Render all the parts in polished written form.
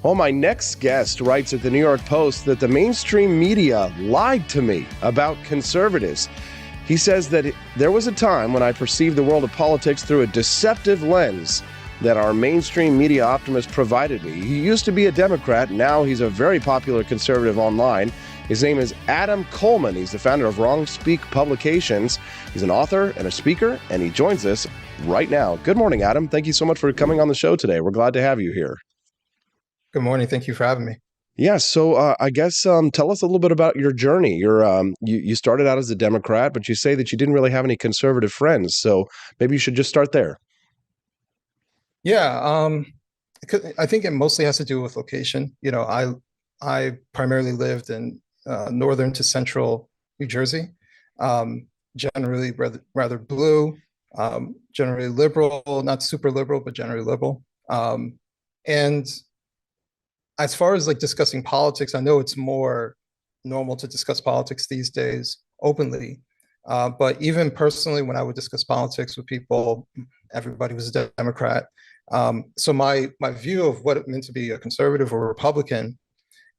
Well, my next guest writes at the New York Post that the mainstream media lied to me about conservatives. He says that there was a time when I perceived the world of politics through a deceptive lens that our mainstream media optimist provided me. He used to be a Democrat. Now he's a very popular conservative online. His name is Adam Coleman. He's the founder of Wrong Speak Publications. He's an author and a speaker, and he joins us right now. Good morning, Adam. Thank you so much for coming on the show today. We're glad to have you here. Good morning. Thank you for having me. Yeah, so I guess tell us a little bit about your journey. You started out as a Democrat, but you say that you didn't really have any conservative friends. So maybe you should just start there. Yeah, I think it mostly has to do with location. I primarily lived in northern to central New Jersey, generally rather blue, generally liberal, not super liberal, but generally liberal. And as far as like discussing politics, I know it's more normal to discuss politics these days openly. But even personally, when I would discuss politics with people, everybody was a Democrat. So my view of what it meant to be a conservative or Republican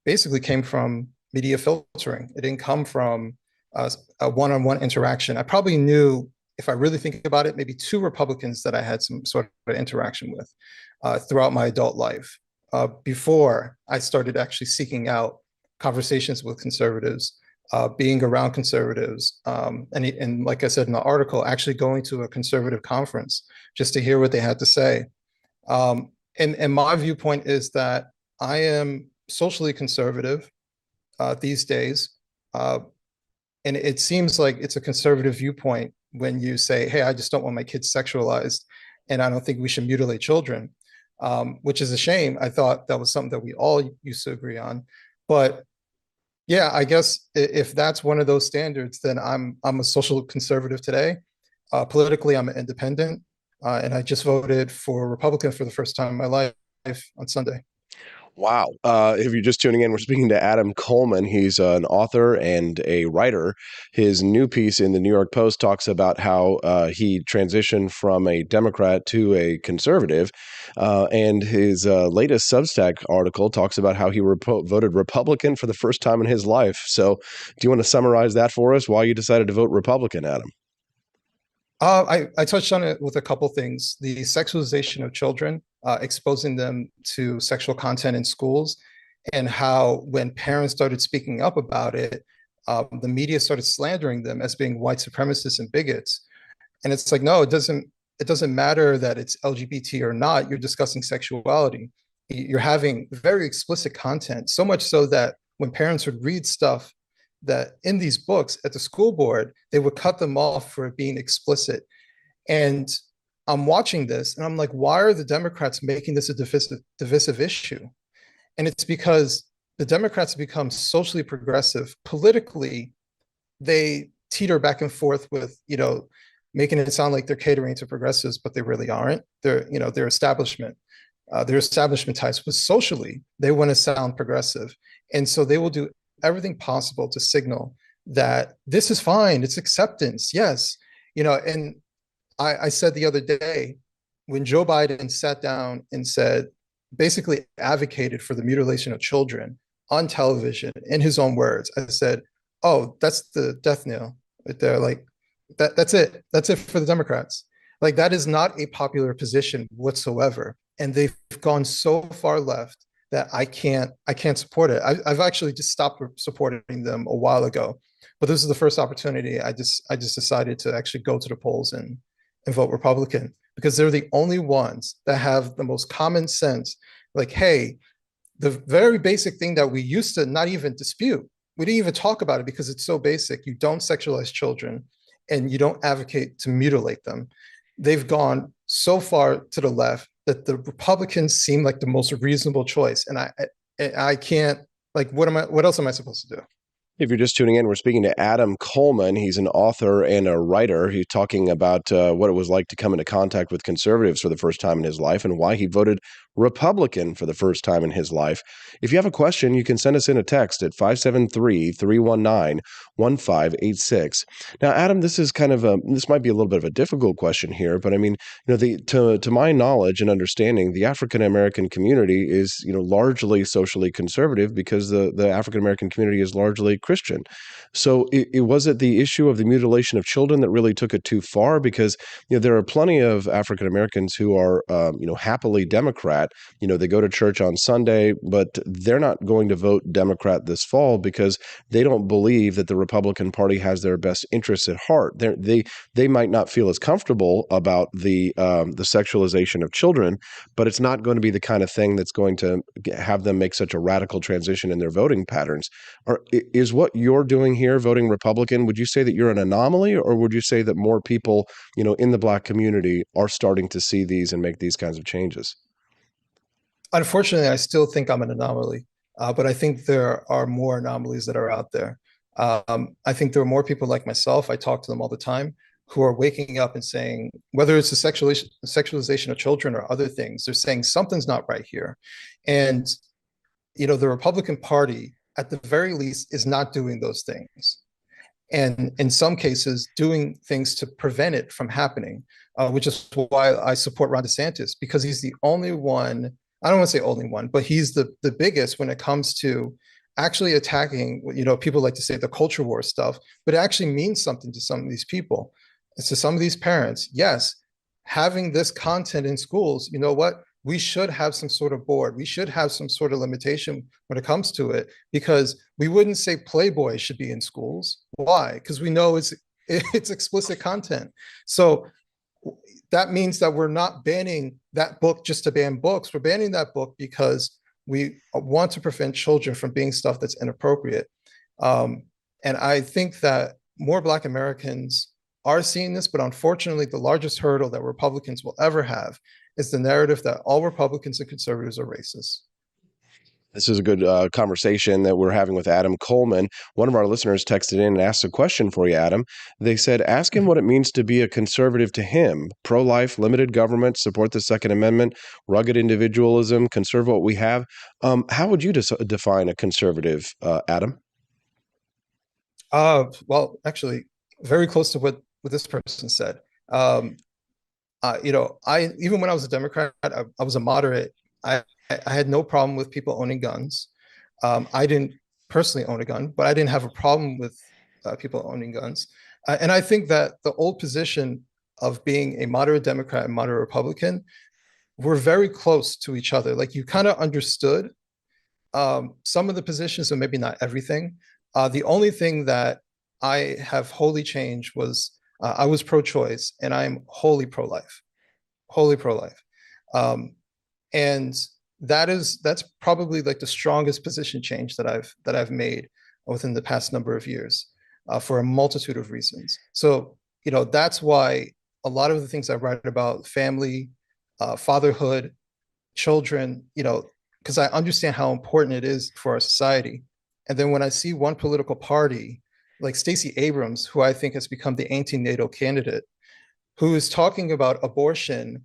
basically came from media filtering. It didn't come from a one-on-one interaction. I probably knew, if I really think about it, maybe two Republicans that I had some sort of interaction with throughout my adult life before I started actually seeking out conversations with conservatives, being around conservatives, and like I said in the article, actually going to a conservative conference just to hear what they had to say. And my viewpoint is that I am socially conservative these days. And it seems like it's a conservative viewpoint when you say, hey, I just don't want my kids sexualized, and I don't think we should mutilate children, which is a shame. I thought that was something that we all used to agree on. But yeah, I guess if that's one of those standards, then I'm a social conservative today. Politically, I'm an independent, and I just voted for Republican for the first time in my life on Sunday. Wow. If you're just tuning in, we're speaking to Adam Coleman. He's an author and a writer. His new piece in the New York Post talks about how he transitioned from a Democrat to a conservative. And his latest Substack article talks about how he voted Republican for the first time in his life. So do you want to summarize that for us, why you decided to vote Republican, Adam? I touched on it with a couple things. The sexualization of children, exposing them to sexual content in schools, and how when parents started speaking up about it, the media started slandering them as being white supremacists and bigots. And it's like, no, it doesn't matter that it's LGBT or not. You're discussing sexuality. You're having very explicit content, so much so that when parents would read stuff that in these books at the school board, they would cut them off for being explicit. And I'm watching this and I'm like, why are the Democrats making this a divisive issue? And it's because the Democrats have become socially progressive. Politically, they teeter back and forth with, making it sound like they're catering to progressives, but they really aren't. They're establishment. They're establishment types, but socially, they want to sound progressive. And so they will do everything possible to signal that this is fine, it's acceptance, yes. And I said the other day, when Joe Biden sat down and said, basically advocated for the mutilation of children on television in his own words, I said, oh, that's the death knell right there. Like that's it for the Democrats. Like that is not a popular position whatsoever, and they've gone so far left that I can't support it. I've actually just stopped supporting them a while ago, but this is the first opportunity. I just decided to actually go to the polls and vote Republican, because they're the only ones that have the most common sense. Like, hey, the very basic thing that we used to not even dispute, we didn't even talk about it because it's so basic. You don't sexualize children, and you don't advocate to mutilate them. They've gone so far to the left that the Republicans seem like the most reasonable choice. And I can't, like, what else am I supposed to do? If you're just tuning in, we're speaking to Adam Coleman. He's an author and a writer. He's talking about what it was like to come into contact with conservatives for the first time in his life and why he voted Republican for the first time in his life. If you have a question, you can send us in a text at 573-319-1586. Now, Adam, this is this might be a little bit of a difficult question here, but I mean, to my knowledge and understanding, the African American community is, largely socially conservative because the African American community is largely Christian. So it was it the issue of the mutilation of children that really took it too far? Because there are plenty of African Americans who are happily Democrat. They go to church on Sunday, but they're not going to vote Democrat this fall because they don't believe that the Republican Party has their best interests at heart. They might not feel as comfortable about the sexualization of children, but it's not going to be the kind of thing that's going to have them make such a radical transition in their voting patterns. Is what you're doing here, voting Republican, would you say that you're an anomaly, or would you say that more people, in the Black community are starting to see these and make these kinds of changes? Unfortunately, I still think I'm an anomaly, but I think there are more anomalies that are out there. I think there are more people like myself. I talk to them all the time who are waking up and saying, whether it's the sexualization of children or other things, they're saying something's not right here. And, the Republican Party, at the very least, is not doing those things. And in some cases, doing things to prevent it from happening, which is why I support Ron DeSantis, because he's the only one, I don't want to say only one, but he's the biggest when it comes to actually attacking, people like to say the culture war stuff, but it actually means something to some of these people. To some of these parents, yes, having this content in schools, you know what? We should have some sort of board. We should have some sort of limitation when it comes to it, because we wouldn't say Playboy should be in schools. Why? Because we know it's explicit content. So that means that we're not banning that book just to ban books. We're banning that book because we want to prevent children from being stuff that's inappropriate. And I think that more Black Americans are seeing this, but unfortunately, the largest hurdle that Republicans will ever have is the narrative that all Republicans and conservatives are racist. This is a good conversation that we're having with Adam Coleman. One of our listeners texted in and asked a question for you, Adam. They said, ask him what it means to be a conservative to him. Pro-life, limited government, support the Second Amendment, rugged individualism, conserve what we have. How would you define a conservative, Adam? Well, actually, very close to what this person said. I even when I was a Democrat, I was a moderate. I had no problem with people owning guns. I didn't personally own a gun, but I didn't have a problem with people owning guns. And I think that the old position of being a moderate Democrat and moderate Republican were very close to each other. Like, you kind of understood some of the positions, and maybe not everything. The only thing that I have wholly changed was I was pro-choice, and I'm wholly pro-life, wholly pro-life. And that's probably like the strongest position change that I've made within the past number of years, for a multitude of reasons. So, that's why a lot of the things I write about, family, fatherhood, children, because I understand how important it is for our society. And then when I see one political party like Stacey Abrams, who I think has become the anti-NATO candidate, who is talking about abortion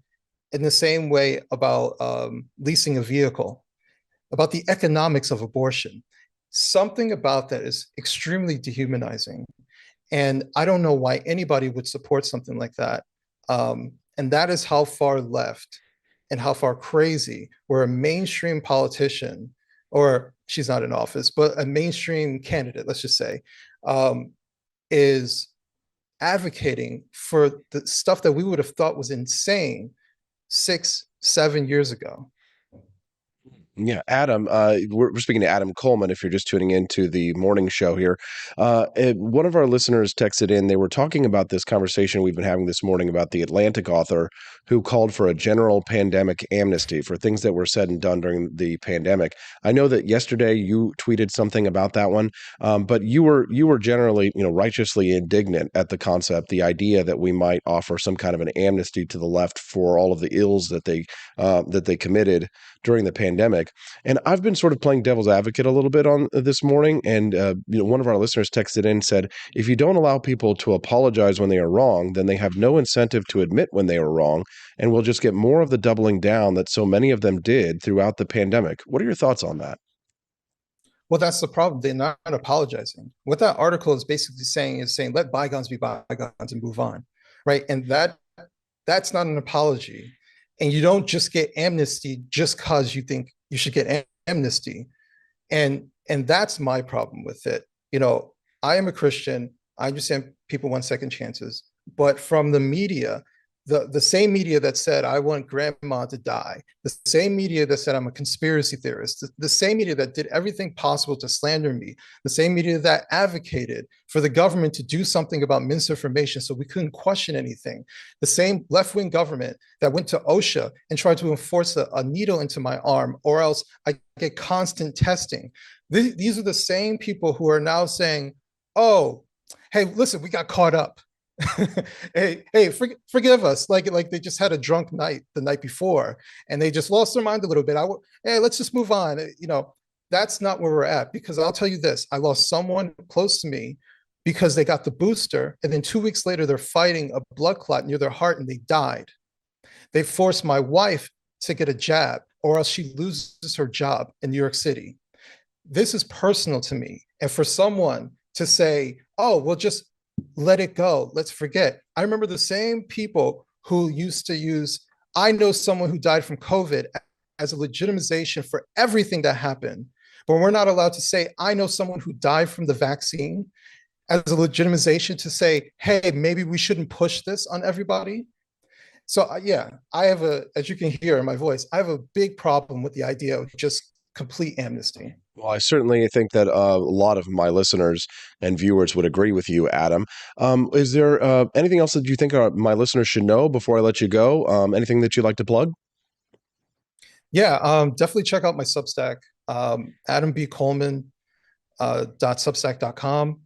in the same way about leasing a vehicle, about the economics of abortion. Something about that is extremely dehumanizing. And I don't know why anybody would support something like that. And that is how far left and how far crazy, where a mainstream politician, or she's not in office, but a mainstream candidate, let's just say, is advocating for the stuff that we would have thought was insane 6, 7 years ago. Yeah, Adam, we're speaking to Adam Coleman if you're just tuning into the morning show here. One of our listeners texted in. They were talking about this conversation we've been having this morning about the Atlantic author who called for a general pandemic amnesty for things that were said and done during the pandemic. I know that yesterday you tweeted something about that one, but you were generally, righteously indignant at the concept, the idea that we might offer some kind of an amnesty to the left for all of the ills that they committed during the pandemic. And I've been sort of playing devil's advocate a little bit on this morning. And one of our listeners texted in and said, if you don't allow people to apologize when they are wrong, then they have no incentive to admit when they are wrong, and we'll just get more of the doubling down that so many of them did throughout the pandemic. What are your thoughts on that? Well, that's the problem. They're not apologizing. What that article is basically saying is saying, let bygones be bygones and move on, right? And that's not an apology. And you don't just get amnesty just because you think you should get amnesty. And that's my problem with it. I am a Christian. I understand people want second chances, but from the media, the same media that said I want grandma to die, the same media that said I'm a conspiracy theorist, the same media that did everything possible to slander me, the same media that advocated for the government to do something about misinformation so we couldn't question anything, the same left-wing government that went to OSHA and tried to enforce a needle into my arm or else I get constant testing. These are the same people who are now saying, oh, hey, listen, we got caught up. hey, forgive us. Like they just had a drunk night the night before and they just lost their mind a little bit. Hey, let's just move on. That's not where we're at, because I'll tell you this, I lost someone close to me because they got the booster. And then 2 weeks later, they're fighting a blood clot near their heart and they died. They forced my wife to get a jab or else she loses her job in New York City. This is personal to me. And for someone to say, oh, well, just let it go, let's forget. I remember the same people who used to use, I know someone who died from COVID as a legitimization for everything that happened. But we're not allowed to say, I know someone who died from the vaccine as a legitimization to say, hey, maybe we shouldn't push this on everybody. So yeah, I have as you can hear in my voice, I have a big problem with the idea of just complete amnesty. Well, I certainly think that a lot of my listeners and viewers would agree with you, Adam. Is there anything else that you think my listeners should know before I let you go? Anything that you'd like to plug? Yeah, definitely check out my Substack, adambcoleman.substack.com.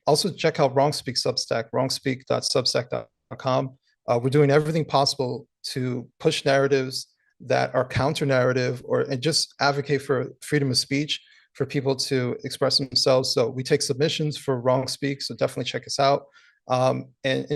Also check out Wrongspeak Substack, wrongspeak.substack.com. We're doing everything possible to push narratives that are counter narrative and just advocate for freedom of speech for people to express themselves. So we take submissions for Wrongspeak, so definitely check us out. And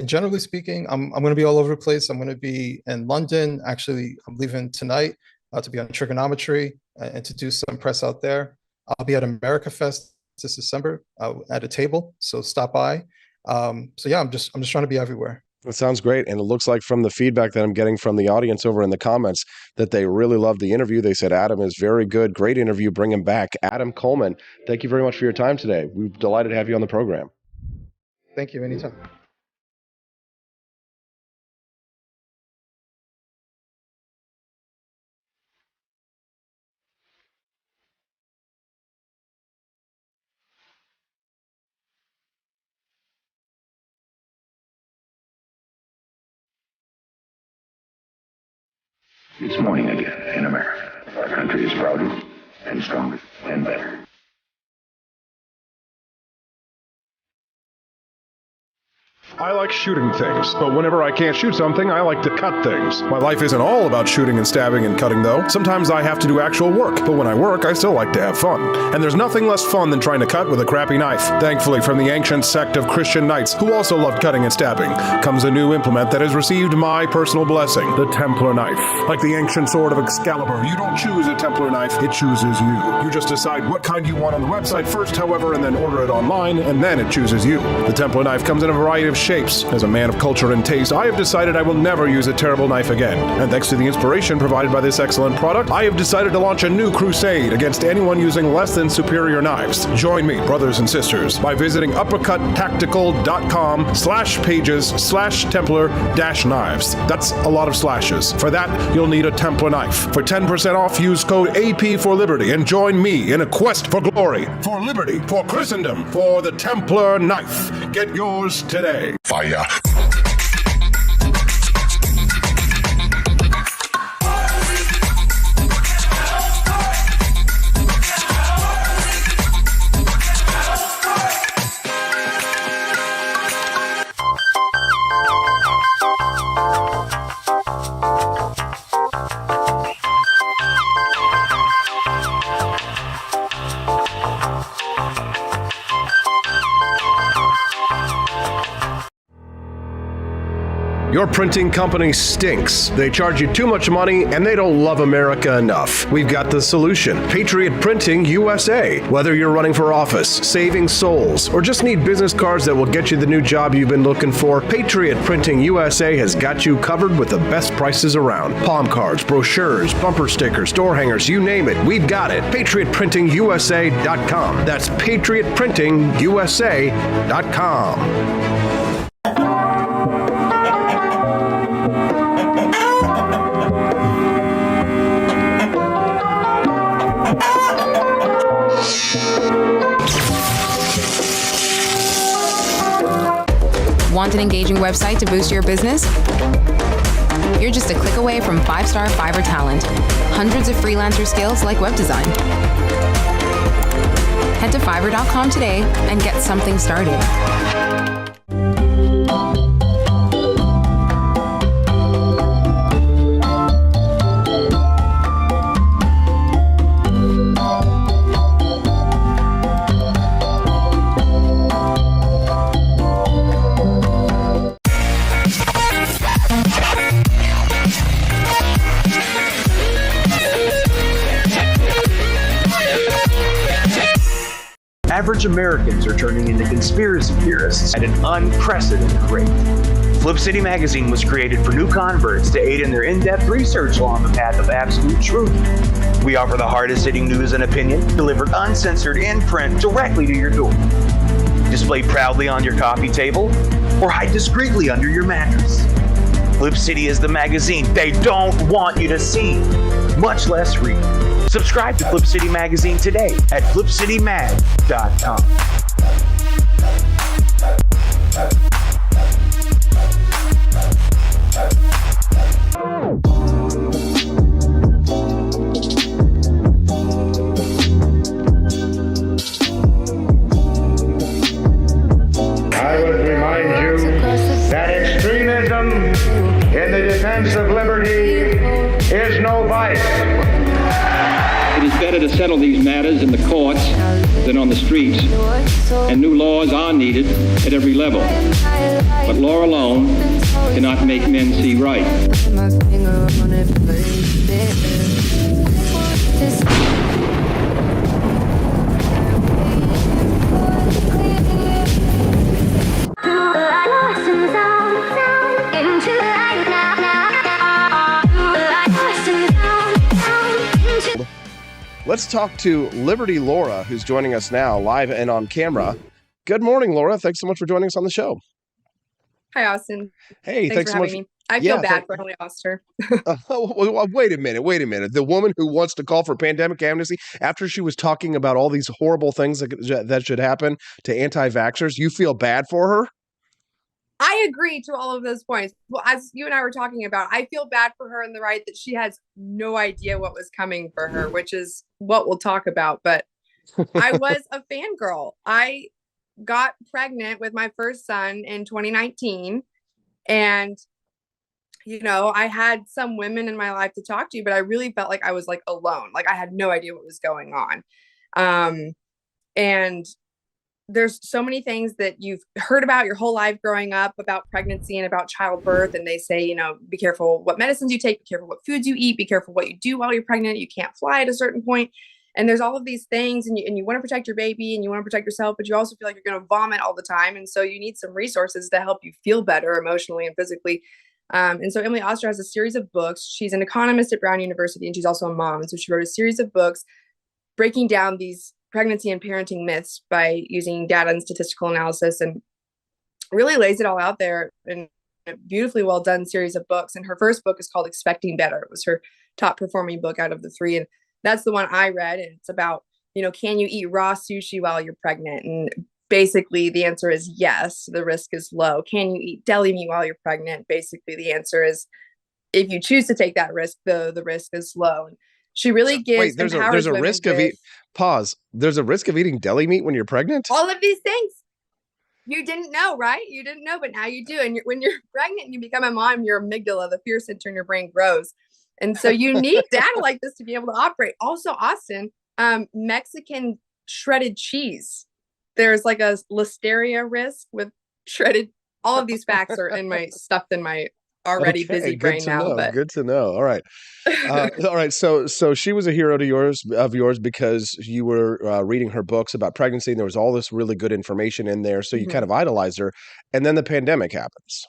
generally speaking, I'm going to be all over the place. I'm going to be in London. Actually, I'm leaving tonight to be on trigonometry and to do some press out there. I'll be at America Fest this December at a table, so stop by. So yeah, I'm just trying to be everywhere. That sounds great. And it looks like from the feedback that I'm getting from the audience over in the comments that they really loved the interview. They said, Adam is very good. Great interview. Bring him back. Adam Coleman, thank you very much for your time today. We're delighted to have you on the program. Thank you. Anytime. It's morning again in America. Our country is prouder and stronger and better. I like shooting things, but whenever I can't shoot something, I like to cut things. My life isn't all about shooting and stabbing and cutting, though. Sometimes I have to do actual work, but when I work, I still like to have fun. And there's nothing less fun than trying to cut with a crappy knife. Thankfully, from the ancient sect of Christian knights, who also loved cutting and stabbing, comes a new implement that has received my personal blessing, the Templar knife. Like the ancient sword of Excalibur, you don't choose a Templar knife, it chooses you. You just decide what kind you want on the website first, however, and then order it online, and then it chooses you. The Templar knife comes in a variety of shapes. As a man of culture and taste, I have decided I will never use a terrible knife again. And thanks to the inspiration provided by this excellent product, I have decided to launch a new crusade against anyone using less than superior knives. Join me, brothers and sisters, by visiting uppercuttactical.com/pages/Templar-knives. That's a lot of slashes. For that, you'll need a Templar knife. For 10% off, use code AP for Liberty and join me in a quest for glory, for liberty, for Christendom, for the Templar knife. Get yours today. Fire. Your printing company stinks. They charge you too much money and they don't love America enough. We've got the solution. Patriot Printing USA. Whether you're running for office, saving souls, or just need business cards that will get you the new job you've been looking for, Patriot Printing USA has got you covered with the best prices around. Palm cards, brochures, bumper stickers, door hangers, you name it, we've got it. PatriotPrintingUSA.com. That's PatriotPrintingUSA.com. Want an engaging website to boost your business? You're just a click away from 5-star Fiverr talent. Hundreds of freelancer skills like web design. Head to Fiverr.com today and get something started. Average Americans are turning into conspiracy theorists at an unprecedented rate. Flip City Magazine was created for new converts to aid in their in-depth research along the path of absolute truth. We offer the hardest-hitting news and opinion delivered uncensored in print directly to your door. Display proudly on your coffee table or hide discreetly under your mattress. Flip City is the magazine they don't want you to see, much less read. Subscribe to Flip City Magazine today at flipcitymag.com. I would remind you that extremism in the defense of liberty is no vice. It is better to settle these matters in the courts than on the streets, and new laws are needed at every level. But law alone cannot make men see right. Let's talk to Liberty Laura, who's joining us now live and on camera. Good morning, Laura. Thanks so much for joining us on the show. Hi, Austin. Hey, thanks for so having much. me. I feel bad for Emily Oster. Wait a minute. The woman who wants to call for pandemic amnesty after she was talking about all these horrible things that should happen to anti-vaxxers, you feel bad for her? I agree to all of those points. Well, as you and I were talking about, I feel bad for her in the right that she has no idea what was coming for her, which is what we'll talk about. But I was a fangirl. I got pregnant with my first son in 2019. And, you know, I had some women in my life to talk to, but I really felt like I was like alone. Like I had no idea what was going on. And there's so many things that you've heard about your whole life growing up about pregnancy and about childbirth. And they say, you know, be careful what medicines you take, be careful what foods you eat, be careful what you do while you're pregnant. You can't fly at a certain point. And there's all of these things and you want to protect your baby and you want to protect yourself, but you also feel like you're going to vomit all the time. And so you need some resources to help you feel better emotionally and physically. And so Emily Oster has a series of books. She's an economist at Brown University and she's also a mom. And so she wrote a series of books breaking down these pregnancy and parenting myths by using data and statistical analysis, and really lays it all out there in a beautifully well done series of books. And her first book is called Expecting Better. It was her top performing book out of the three. And that's the one I read. And it's about, you know, can you eat raw sushi while you're pregnant? And basically the answer is yes, the risk is low. Can you eat deli meat while you're pregnant? Basically the answer is if you choose to take that risk, the risk is low. And she really gives. Wait, there's a risk of pause. There's a risk of eating deli meat when you're pregnant? All of these things. You didn't know, right? You didn't know, but now you do. And when you're pregnant and you become a mom, your amygdala, the fear center in your brain grows. And so you need data like this to be able to operate. Also, Austin, Mexican shredded cheese. There's like a listeria risk with shredded. All of these facts are stuffed in my already Okay, busy good brain to now, know. but Good to know. All right. All right. So she was a hero to yours because you were reading her books about pregnancy, and there was all this really good information in there. So you kind Mhm. of idolized her, and then the pandemic happens.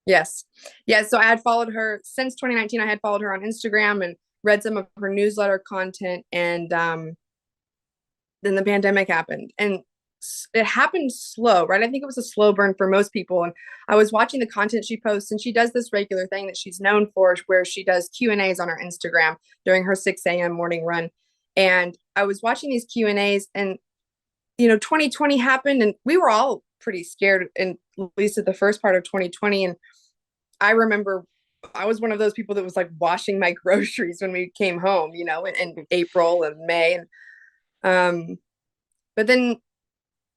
Yes. Yeah. So I had followed her since 2019. I had followed her on Instagram and read some of her newsletter content. And then the pandemic happened. And it happened slow, right? I think it was a slow burn for most people. And I was watching the content she posts, and she does this regular thing that she's known for, where she does Q&As on her Instagram during her 6 a.m. morning run. And I was watching these Q&As, and 2020 happened, and we were all pretty scared, and at least at the first part of 2020. And I remember I was one of those people that was like washing my groceries when we came home, in April and May. And but then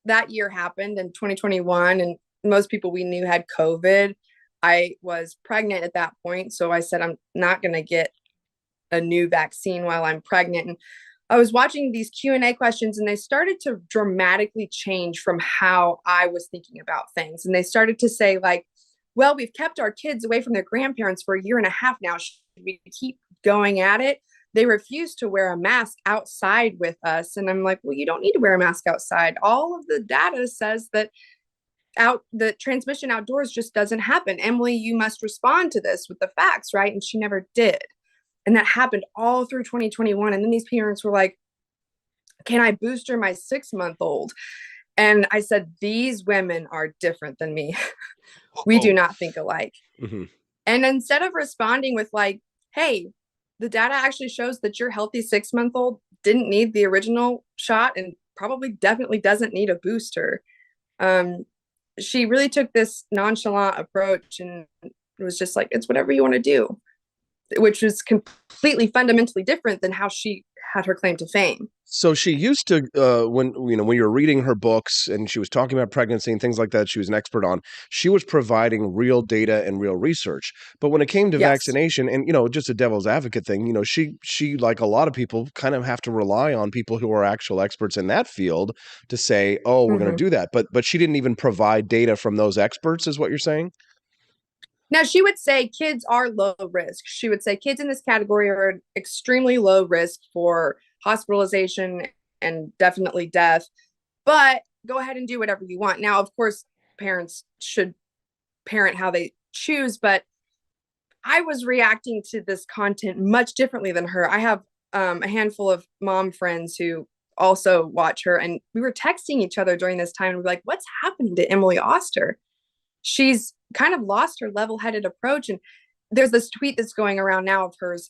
that year happened in 2021, and most people we knew had COVID. I was pregnant at that point, so I said I'm not going to get a new vaccine while I'm pregnant. And I was watching these Q&A questions, and they started to dramatically change from how I was thinking about things. And they started to say, like, well, we've kept our kids away from their grandparents for a year and a half now. Should we keep going at it? They refuse to wear a mask outside with us. And I'm like, well, you don't need to wear a mask outside. All of the data says that the transmission outdoors just doesn't happen. Emily, you must respond to this with the facts, right? And she never did. And that happened all through 2021. And then these parents were like, can I booster my 6-month-old? And I said, these women are different than me. We do not think alike. Mm-hmm. And instead of responding with like, hey, the data actually shows that your healthy 6-month-old didn't need the original shot and probably definitely doesn't need a booster. She really took this nonchalant approach, and it was just like, it's whatever you want to do, which was completely fundamentally different than how she had her claim to fame. So she used to, when you were reading her books and she was talking about pregnancy and things like that, she was an expert on. She was providing real data and real research. But when it came to Yes. vaccination, and just a devil's advocate thing, she like a lot of people kind of have to rely on people who are actual experts in that field to say, oh, we're going to do that. But she didn't even provide data from those experts, is what you're saying? Now, she would say kids are low risk. She would say kids in this category are extremely low risk for hospitalization and definitely death, but go ahead and do whatever you want. Now, of course, parents should parent how they choose, but I was reacting to this content much differently than her. I have a handful of mom friends who also watch her, and we were texting each other during this time, and we're like, what's happening to Emily Oster? She's kind of lost her level-headed approach. And there's this tweet that's going around now of hers,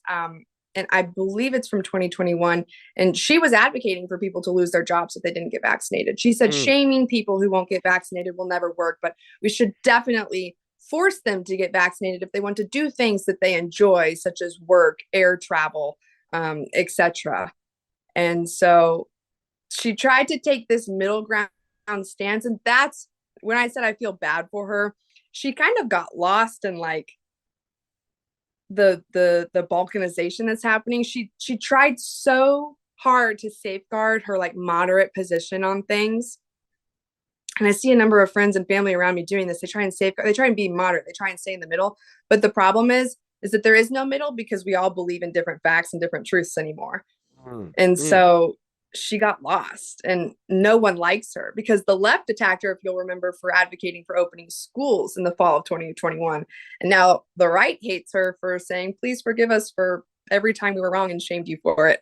and I believe it's from 2021, and she was advocating for people to lose their jobs if they didn't get vaccinated. She said shaming people who won't get vaccinated will never work, but we should definitely force them to get vaccinated if they want to do things that they enjoy, such as work, air travel, etc. And so she tried to take this middle ground stance, and that's when I said I feel bad for her. She kind of got lost in like the balkanization that's happening. She tried so hard to safeguard her like moderate position on things. And I see a number of friends and family around me doing this. They try and be moderate. They try and stay in the middle. But the problem is that there is no middle, because we all believe in different facts and different truths anymore. And so she got lost, and no one likes her because the left attacked her, if you'll remember, for advocating for opening schools in the fall of 2021. And now the right hates her for saying, please forgive us for every time we were wrong, and shamed you for it.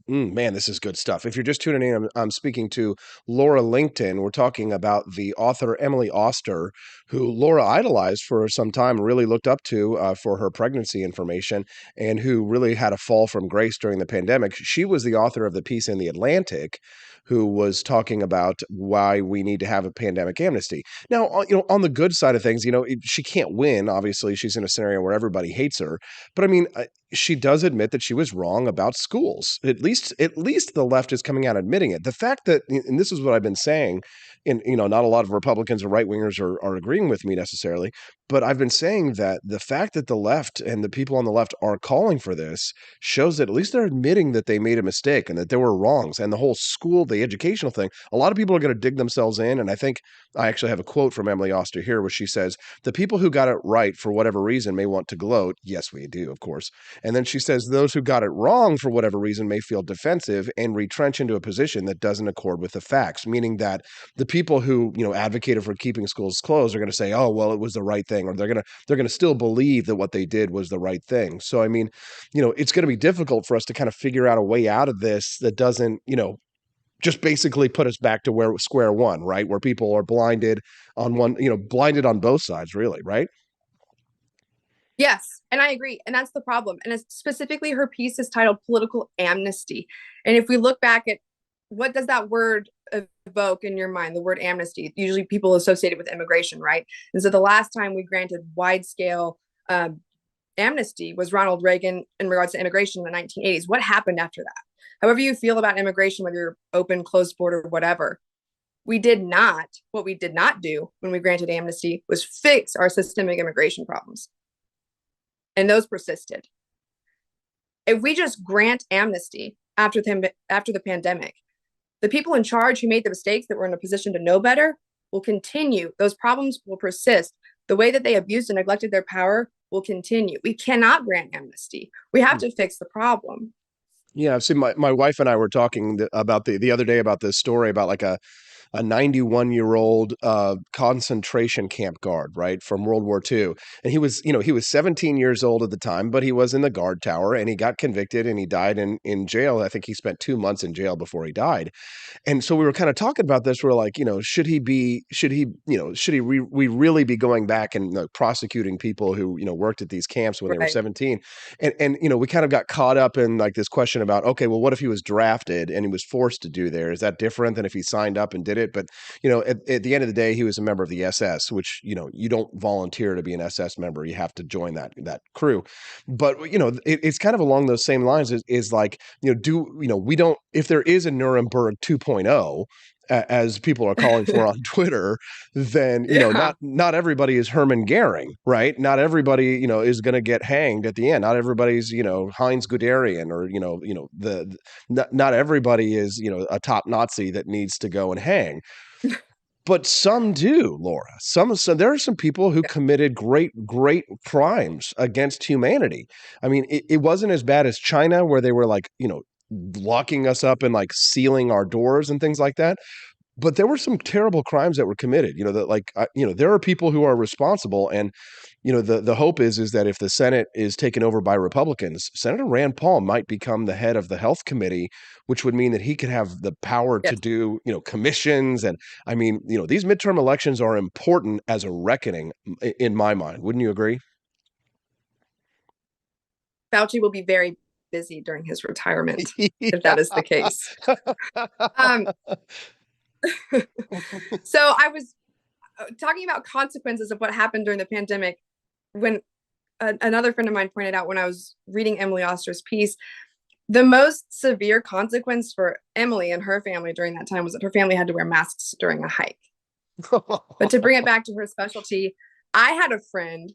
Man, this is good stuff. If you're just tuning in, I'm speaking to Laura Linkton. We're talking about the author Emily Oster, who Laura idolized for some time, really looked up to for her pregnancy information, and who really had a fall from grace during the pandemic. She was the author of the piece in The Atlantic, who was talking about why we need to have a pandemic amnesty. Now, on the good side of things, she can't win. Obviously, she's in a scenario where everybody hates her. But I mean, she does admit that she was wrong about schools. At least the left is coming out admitting it. The fact that, and this is what I've been saying, and not a lot of Republicans or right wingers are agreeing with me necessarily, But I've been saying that the fact that the left and the people on the left are calling for this shows that at least they're admitting that they made a mistake and that there were wrongs. And the whole school, the educational thing, a lot of people are going to dig themselves in. And I think I actually have a quote from Emily Oster here where she says, "The people who got it right for whatever reason may want to gloat." Yes, we do, of course. And then she says, "Those who got it wrong for whatever reason may feel defensive and retrench into a position that doesn't accord with the facts," meaning that the people who, advocated for keeping schools closed are going to say, "Oh, well, it was the right thing," or they're going to still believe that what they did was the right thing. So I mean, it's going to be difficult for us to kind of figure out a way out of this that doesn't, just basically put us back to where square one, right? Where people are blinded on one, blinded on both sides, really, right? Yes, and I agree. And that's the problem. And specifically, her piece is titled Political Amnesty. And if we look back at what does that word evoke in your mind, the word amnesty, usually people associate it with immigration, right? And so the last time we granted wide scale amnesty was Ronald Reagan in regards to immigration in the 1980s. What happened after that? However you feel about immigration, whether you're open, closed border, whatever, what we did not do when we granted amnesty was fix our systemic immigration problems. And those persisted. If we just grant amnesty after the pandemic, the people in charge who made the mistakes that were in a position to know better will continue. Those problems will persist. The way that they abused and neglected their power will continue. We cannot grant amnesty. We have to fix the problem. Yeah, I've seen my wife and I were talking about the other day about this story about like a 91-year-old concentration camp guard, right, from World War II. And he was 17 years old at the time, but he was in the guard tower and he got convicted and he died in jail. I think he spent 2 months in jail before he died. And so we were kind of talking about this. We're like, should we really be going back and prosecuting people who, worked at these camps when they were 17? And we kind of got caught up in like this question about, okay, well, what if he was drafted and he was forced to do there? Is that different than if he signed up and did it? But, at the end of the day, he was a member of the SS, which, you don't volunteer to be an SS member. You have to join that crew. But, it's kind of along those same lines is like, we don't, if there is a Nuremberg 2.0, as people are calling for on Twitter, then not everybody is Hermann Goering, right? Not everybody is going to get hanged at the end. Not everybody's Heinz Guderian, or not everybody is a top Nazi that needs to go and hang. But some do, Laura. So there are some people who committed great crimes against humanity. I mean, it wasn't as bad as China, where they were like, locking us up and like sealing our doors and things like that. But there were some terrible crimes that were committed. There are people who are responsible, and the hope is that if the Senate is taken over by Republicans, Senator Rand Paul might become the head of the Health Committee, which would mean that he could have the power to do commissions. And I mean, these midterm elections are important as a reckoning, in my mind. Wouldn't you agree? Fauci will be very busy during his retirement if that is the case. So I was talking about consequences of what happened during the pandemic when another friend of mine pointed out when I was reading Emily Oster's piece, the most severe consequence for Emily and her family during that time was that her family had to wear masks during a hike. But to bring it back to her specialty, I had a friend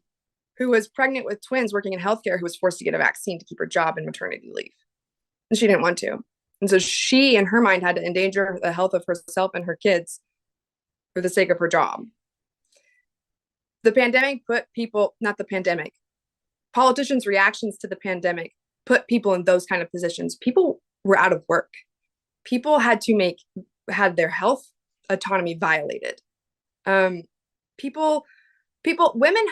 who was pregnant with twins working in healthcare who was forced to get a vaccine to keep her job in maternity leave. And she didn't want to. And so she, in her mind, had to endanger the health of herself and her kids for the sake of her job. The pandemic politicians' reactions to the pandemic put people in those kind of positions. People were out of work. People had their health autonomy violated. Women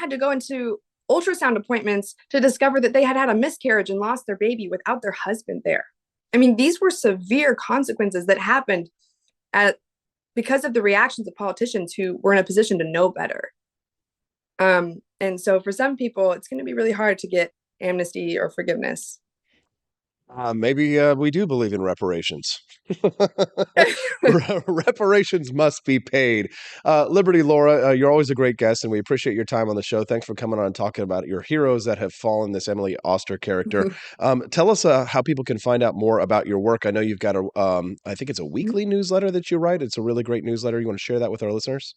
had to go into ultrasound appointments to discover that they had had a miscarriage and lost their baby without their husband there. I mean, these were severe consequences that happened because of the reactions of politicians who were in a position to know better. And so for some people, it's going to be really hard to get amnesty or forgiveness. Maybe we do believe in reparations. Reparations must be paid. Liberty, Laura, you're always a great guest, and we appreciate your time on the show. Thanks for coming on and talking about your heroes that have fallen, this Emily Oster character. Tell us how people can find out more about your work. I know you've got I think it's a weekly newsletter that you write. It's a really great newsletter. You want to share that with our listeners?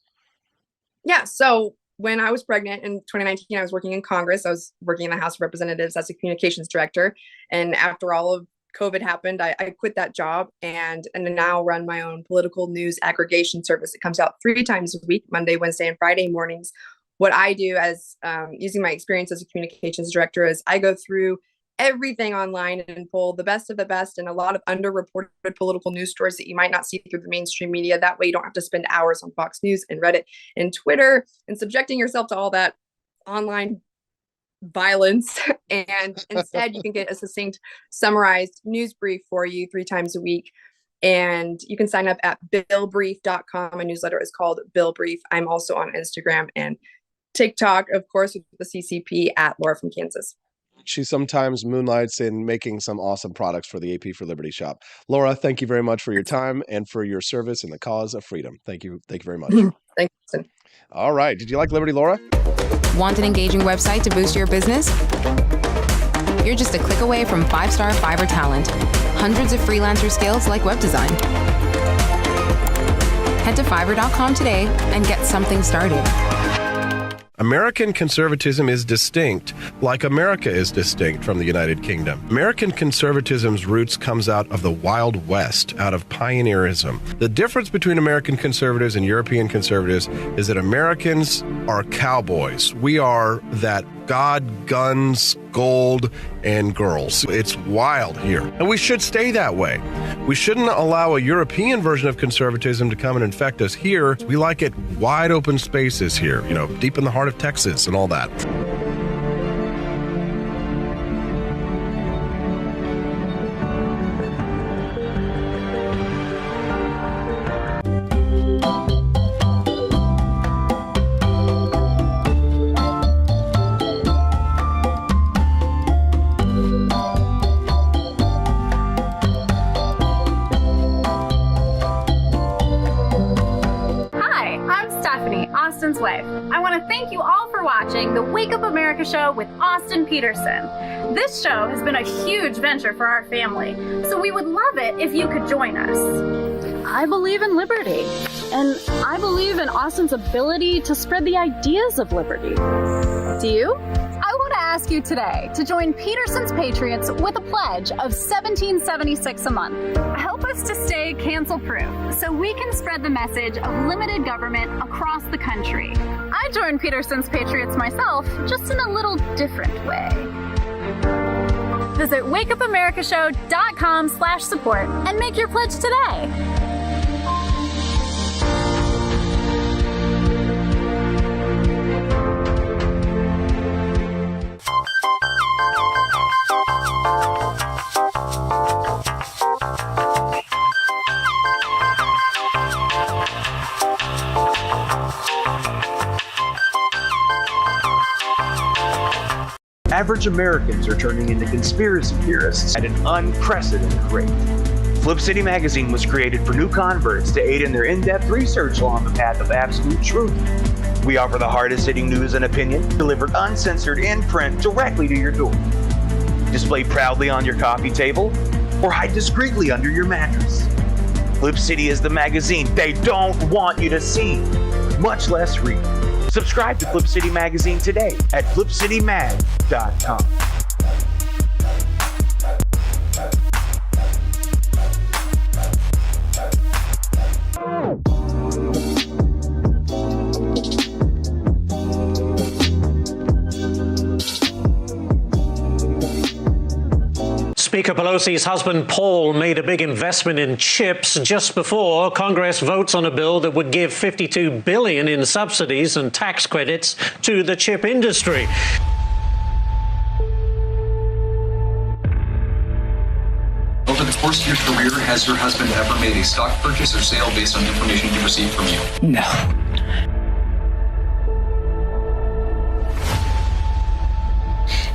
Yeah. So when I was pregnant in 2019, I was working in Congress. I was working in the House of Representatives as a communications director. And after all of COVID happened, I quit that job and now run my own political news aggregation service. It comes out 3 times a week, Monday, Wednesday, and Friday mornings. What I do as using my experience as a communications director is I go through everything online and pull the best of the best and a lot of underreported political news stories that you might not see through the mainstream media. That way you don't have to spend hours on Fox News and Reddit and Twitter and subjecting yourself to all that online violence. And instead you can get a succinct, summarized news brief for you 3 times a week. And you can sign up at billbrief.com. My newsletter is called Bill Brief. I'm also on Instagram and TikTok, of course, with the CCP at Laura from Kansas. She sometimes moonlights in making some awesome products for the AP for Liberty shop. Laura, thank you very much for your time and for your service in the cause of freedom. Thank you. Thank you very much. Thanks, Kristen. All right. Did you like Liberty, Laura? Want an engaging website to boost your business? You're just a click away from 5-star Fiverr talent. Hundreds of freelancer skills like web design. Head to Fiverr.com today and get something started. American conservatism is distinct, like America is distinct from the United Kingdom. American conservatism's roots comes out of the Wild West, out of pioneerism. The difference between American conservatives and European conservatives is that Americans are cowboys. We are that God, guns, gold, and girls. It's wild here. And we should stay that way. We shouldn't allow a European version of conservatism to come and infect us here. We like it wide open spaces here, deep in the heart of Texas and all that. Austin's wife. I want to thank you all for watching the Wake Up America show with Austin Petersen. This show has been a huge venture for our family, so we would love it if you could join us. I believe in liberty, and I believe in Austin's ability to spread the ideas of liberty. Do you? I want to ask you today to join Petersen's Patriots with a pledge of $17.76 a month. Help us to stay cancel-proof so we can spread the message of limited government across the country. I joined Petersen's Patriots myself, just in a little different way. Visit wakeupAmericaShow.com/support and make your pledge today. Average Americans are turning into conspiracy theorists at an unprecedented rate. Flip City Magazine was created for new converts to aid in their in-depth research along the path of absolute truth. We offer the hardest-hitting news and opinion delivered uncensored in print directly to your door. Display proudly on your coffee table or hide discreetly under your mattress. Flip City is the magazine they don't want you to see, much less read. Subscribe to Flip City Magazine today at flipcitymag.com. Speaker Pelosi's husband, Paul, made a big investment in chips just before Congress votes on a bill that would give $52 billion in subsidies and tax credits to the chip industry. Over the course of your career, has your husband ever made a stock purchase or sale based on information he received from you? No.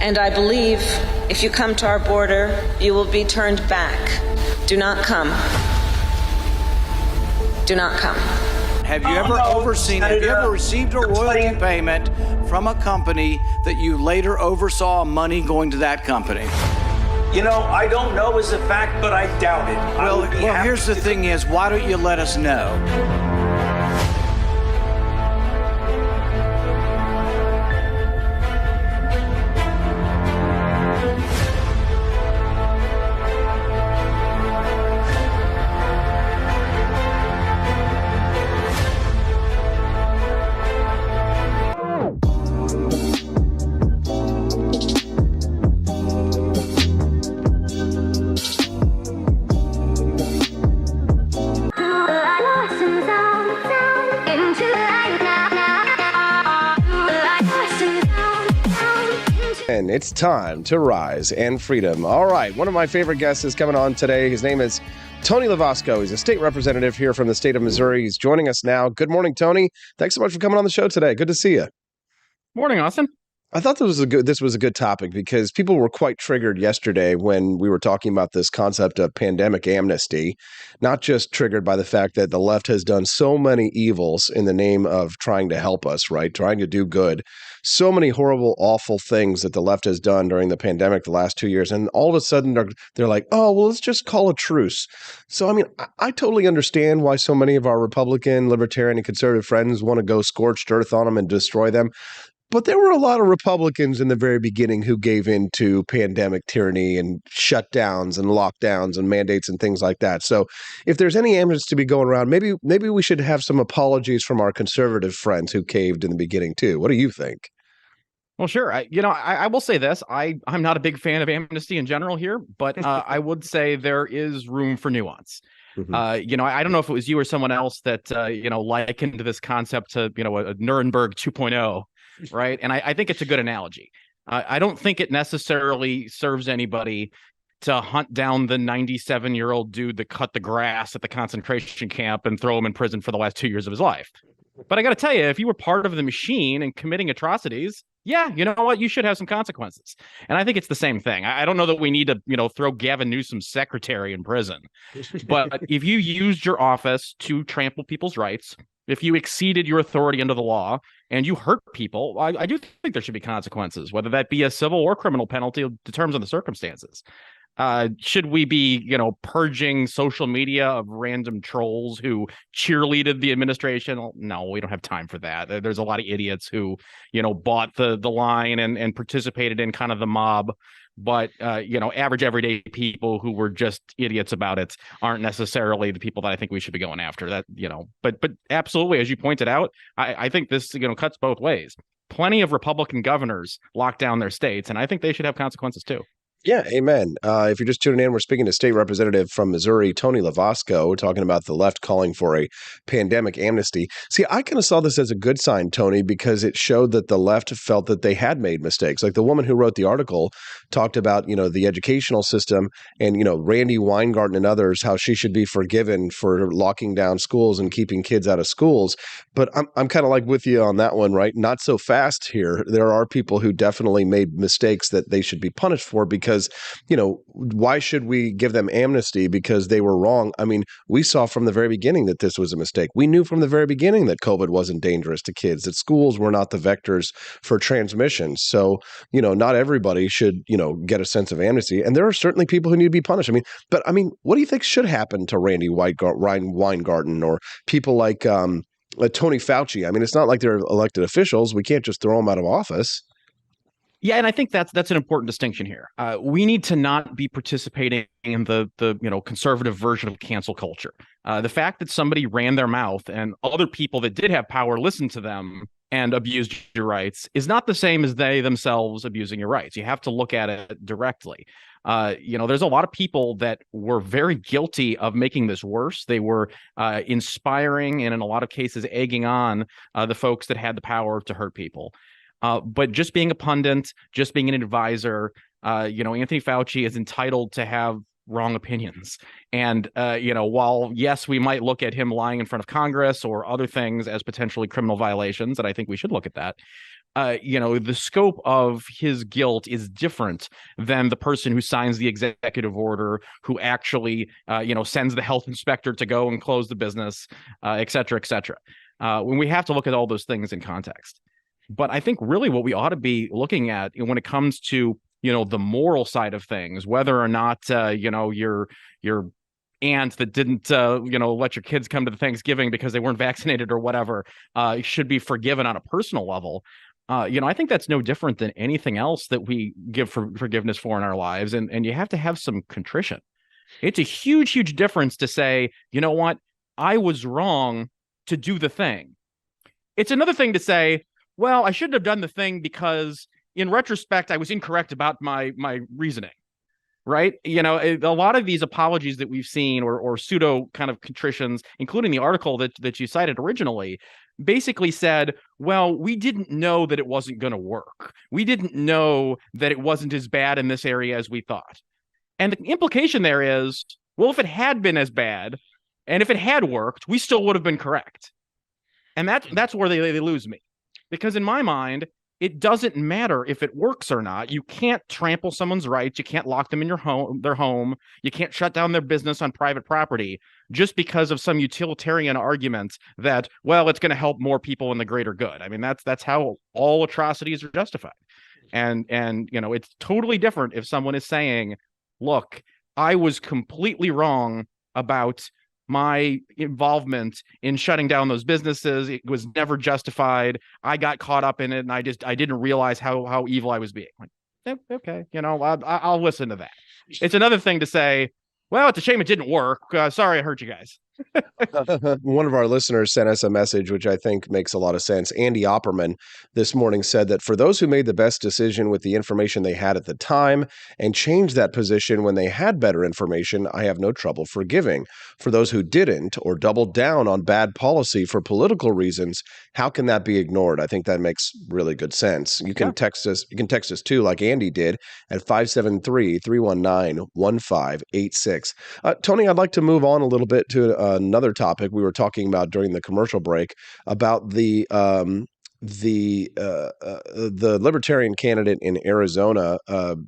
And I believe if you come to our border, you will be turned back. Do not come. Do not come. Have you ever received a royalty payment from a company that you later oversaw money going to that company? I don't know as a fact, but I doubt it. Well, here's the thing is, why don't you let us know? It's time to rise and freedom. All right, one of my favorite guests is coming on today. His name is Tony Lavasco. He's a state representative here from the state of Missouri. He's joining us now. Good morning, Tony. Thanks so much for coming on the show today. Good to see you. Morning, Austin. I thought this was a good topic because people were quite triggered yesterday when we were talking about this concept of pandemic amnesty, not just triggered by the fact that the left has done so many evils in the name of trying to help us, right? Trying to do good. So many horrible, awful things that the left has done during the pandemic the last 2 years. And all of a sudden they're like, oh, well, let's just call a truce. So, I mean, I totally understand why so many of our Republican, libertarian, and conservative friends want to go scorched earth on them and destroy them. But there were a lot of Republicans in the very beginning who gave in to pandemic tyranny and shutdowns and lockdowns and mandates and things like that. So if there's any amnesty to be going around, maybe we should have some apologies from our conservative friends who caved in the beginning too. What do you think? Well, sure. I will say this. I'm not a big fan of amnesty in general here, but I would say there is room for nuance. Mm-hmm. I don't know if it was you or someone else that, likened this concept to, a Nuremberg 2.0. Right. And I think it's a good analogy. I don't think it necessarily serves anybody to hunt down the 97-year-old dude that cut the grass at the concentration camp and throw him in prison for the last 2 years of his life. But I got to tell you, if you were part of the machine and committing atrocities, yeah, you know what? You should have some consequences. And I think it's the same thing. I don't know that we need to, throw Gavin Newsom's secretary in prison. But if you used your office to trample people's rights, if you exceeded your authority under the law and you hurt people, I do think there should be consequences, whether that be a civil or criminal penalty, it determines on the circumstances. Should we be, purging social media of random trolls who cheerleaded the administration? No, we don't have time for that. There's a lot of idiots who, bought the line and participated in kind of the mob. But, average everyday people who were just idiots about it aren't necessarily the people that I think we should be going after. That, but absolutely, as you pointed out, I think this, cuts both ways. Plenty of Republican governors locked down their states, and I think they should have consequences too. Yeah, amen. If you're just tuning in, we're speaking to State Representative from Missouri, Tony Lavasco. We're talking about the left calling for a pandemic amnesty. See, I kind of saw this as a good sign, Tony, because it showed that the left felt that they had made mistakes. Like the woman who wrote the article talked about, the educational system and, Randy Weingarten and others, how she should be forgiven for locking down schools and keeping kids out of schools. But I'm kind of like with you on that one, right? Not so fast here. There are people who definitely made mistakes that they should be punished for because, why should we give them amnesty because they were wrong? I mean, we saw from the very beginning that this was a mistake. We knew from the very beginning that COVID wasn't dangerous to kids, that schools were not the vectors for transmission. So, not everybody should, get a sense of amnesty. And there are certainly people who need to be punished. But what do you think should happen to Randy Weingarten or people like Tony Fauci? I mean, it's not like they're elected officials. We can't just throw them out of office. Yeah, and I think that's an important distinction here. We need to not be participating in the conservative version of cancel culture. The fact that somebody ran their mouth and other people that did have power listened to them and abused your rights is not the same as they themselves abusing your rights. You have to look at it directly. There's a lot of people that were very guilty of making this worse. They were inspiring and in a lot of cases egging on the folks that had the power to hurt people. But just being a pundit, just being an advisor, Anthony Fauci is entitled to have wrong opinions. And, while, yes, we might look at him lying in front of Congress or other things as potentially criminal violations, and I think we should look at that. The scope of his guilt is different than the person who signs the executive order, who actually, sends the health inspector to go and close the business, et cetera, et cetera. When we have to look at all those things in context. But I think really what we ought to be looking at when it comes to, the moral side of things, whether or not, your aunt that didn't, let your kids come to the Thanksgiving because they weren't vaccinated or whatever, should be forgiven on a personal level. I think that's no different than anything else that we give forgiveness for in our lives. And you have to have some contrition. It's a huge, huge difference to say, you know what, I was wrong to do the thing. It's another thing to say, well, I shouldn't have done the thing because in retrospect, I was incorrect about my reasoning, right? A lot of these apologies that we've seen or pseudo kind of contritions, including the article that you cited originally, basically said, well, we didn't know that it wasn't going to work. We didn't know that it wasn't as bad in this area as we thought. And the implication there is, well, if it had been as bad and if it had worked, we still would have been correct. And that's where they lose me. Because in my mind, it doesn't matter if it works or not. You can't trample someone's rights. You can't lock them in their home. You can't shut down their business on private property just because of some utilitarian argument that, well, it's going to help more people in the greater good. I mean, that's how all atrocities are justified. And it's totally different if someone is saying, look, I was completely wrong about my involvement in shutting down those businesses. It was never justified. I got caught up in it, and I didn't realize how evil I was being. Like, okay, I'll listen to that. It's another thing to say, well, it's a shame it didn't work. Sorry I hurt you guys. One of our listeners sent us a message, which I think makes a lot of sense. Andy Opperman this morning said that for those who made the best decision with the information they had at the time and changed that position when they had better information, I have no trouble forgiving. For those who didn't or doubled down on bad policy for political reasons, how can that be ignored? I think that makes really good sense. You can text us. You can text us too, like Andy did, at 573-319-1586. Tony, I'd like to move on a little bit to another topic we were talking about during the commercial break about the libertarian candidate in Arizona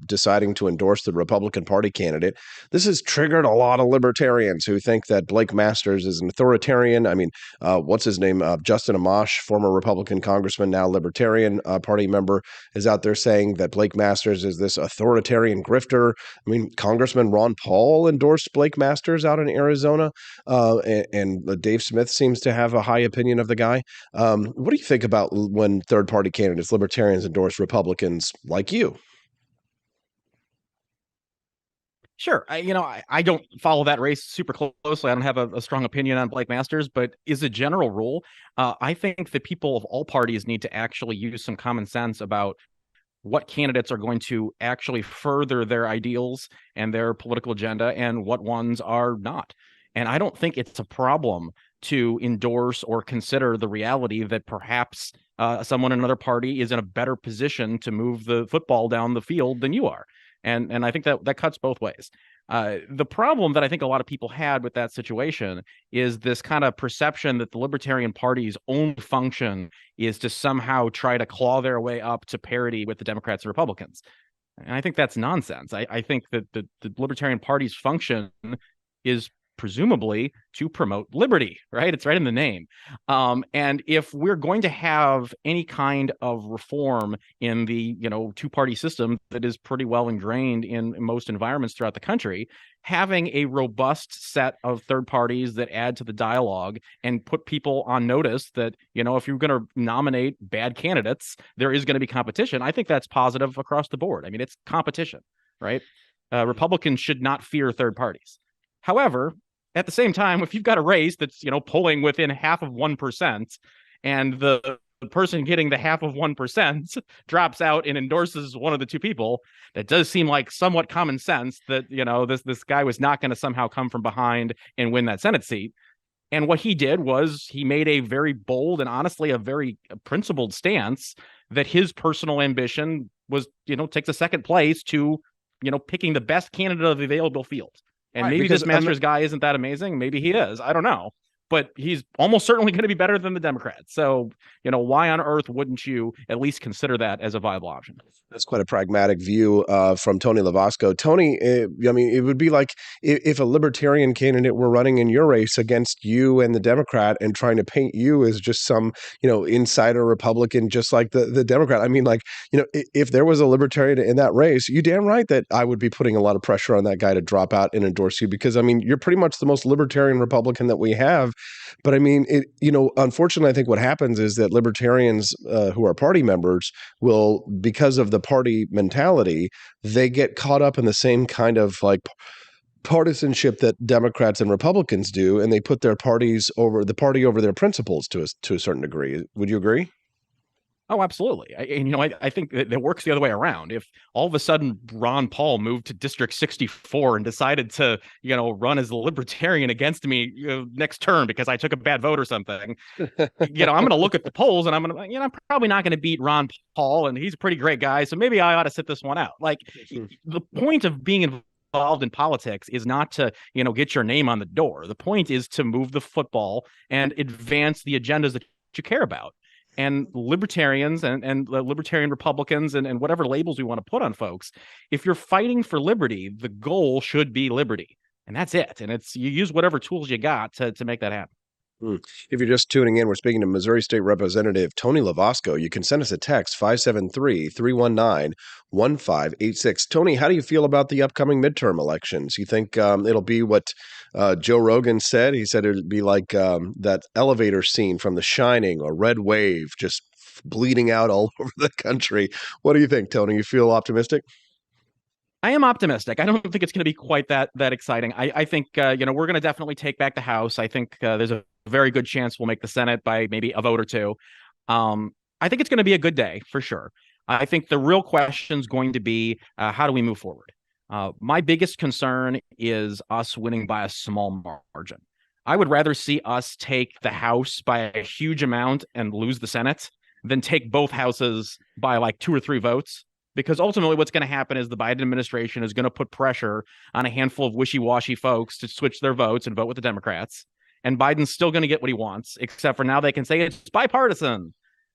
deciding to endorse the Republican Party candidate. This has triggered a lot of libertarians who think that Blake Masters is an authoritarian. I mean, what's his name? Justin Amash, former Republican congressman, now Libertarian Party member, is out there saying that Blake Masters is this authoritarian grifter. I mean, Congressman Ron Paul endorsed Blake Masters out in Arizona, and Dave Smith seems to have a high opinion of the guy. What do you think about when third-party candidates, libertarians, endorse Republicans like you? Sure. I don't follow that race super closely. I don't have a strong opinion on Blake Masters, but as a general rule, I think that people of all parties need to actually use some common sense about what candidates are going to actually further their ideals and their political agenda and what ones are not. And I don't think it's a problem to endorse or consider the reality that perhaps someone in another party is in a better position to move the football down the field than you are. And I think that cuts both ways. The problem that I think a lot of people had with that situation is this kind of perception that the Libertarian Party's own function is to somehow try to claw their way up to parity with the Democrats and Republicans. And I think that's nonsense. I think that the Libertarian Party's function is presumably to promote liberty, right? It's right in the name. And if we're going to have any kind of reform in the, two-party system that is pretty well ingrained in most environments throughout the country, having a robust set of third parties that add to the dialogue and put people on notice that, if you're going to nominate bad candidates, there is going to be competition. I think that's positive across the board. I mean, it's competition, right? Republicans should not fear third parties. However, at the same time, if you've got a race that's, polling within half of 1% and the person getting the half of 1% drops out and endorses one of the two people, that does seem like somewhat common sense that, this guy was not going to somehow come from behind and win that Senate seat. And what he did was he made a very bold and honestly a very principled stance that his personal ambition was, takes a second place to, picking the best candidate of the available field. And right, maybe this Masters guy isn't that amazing. Maybe he is. I don't know. But he's almost certainly going to be better than the Democrats. So, why on earth wouldn't you at least consider that as a viable option? That's quite a pragmatic view from Tony Lavasco. Tony, it would be like if a libertarian candidate were running in your race against you and the Democrat and trying to paint you as just some, insider Republican, just like the Democrat. I mean, if there was a libertarian in that race, you damn right that I would be putting a lot of pressure on that guy to drop out and endorse you because, you're pretty much the most libertarian Republican that we have. But unfortunately, I think what happens is that libertarians who are party members will, because of the party mentality, they get caught up in the same kind of partisanship that Democrats and Republicans do, and they put their party over their principles to a certain degree. Would you agree? Oh, absolutely. I think it works the other way around. If all of a sudden Ron Paul moved to District 64 and decided to, run as a libertarian against me next term because I took a bad vote or something, I'm going to look at the polls and I'm going to, I'm probably not going to beat Ron Paul, and he's a pretty great guy. So maybe I ought to sit this one out. Like, the point of being involved in politics is not to, get your name on the door. The point is to move the football and advance the agendas that you care about. And libertarians and libertarian Republicans and whatever labels we want to put on folks, if you're fighting for liberty, the goal should be liberty. And that's it. And you use whatever tools you got to make that happen. If you're just tuning in, we're speaking to Missouri State Representative Tony Lovasco. You can send us a text, 573-319-1586. Tony, how do you feel about the upcoming midterm elections? You think it'll be what Joe Rogan said? He said it'd be like that elevator scene from The Shining or Red Wave, just bleeding out all over the country. What do you think, Tony? You feel optimistic? I am optimistic. I don't think it's going to be quite that exciting. I think, we're going to definitely take back the House. I think there's a very good chance we'll make the Senate by maybe a vote or two. I think it's going to be a good day for sure. I think the real question is going to be, how do we move forward? My biggest concern is us winning by a small margin. I would rather see us take the House by a huge amount and lose the Senate than take both houses by like 2 or 3 votes. Because ultimately what's going to happen is the Biden administration is going to put pressure on a handful of wishy-washy folks to switch their votes and vote with the Democrats. And Biden's still going to get what he wants, except for now they can say it's bipartisan.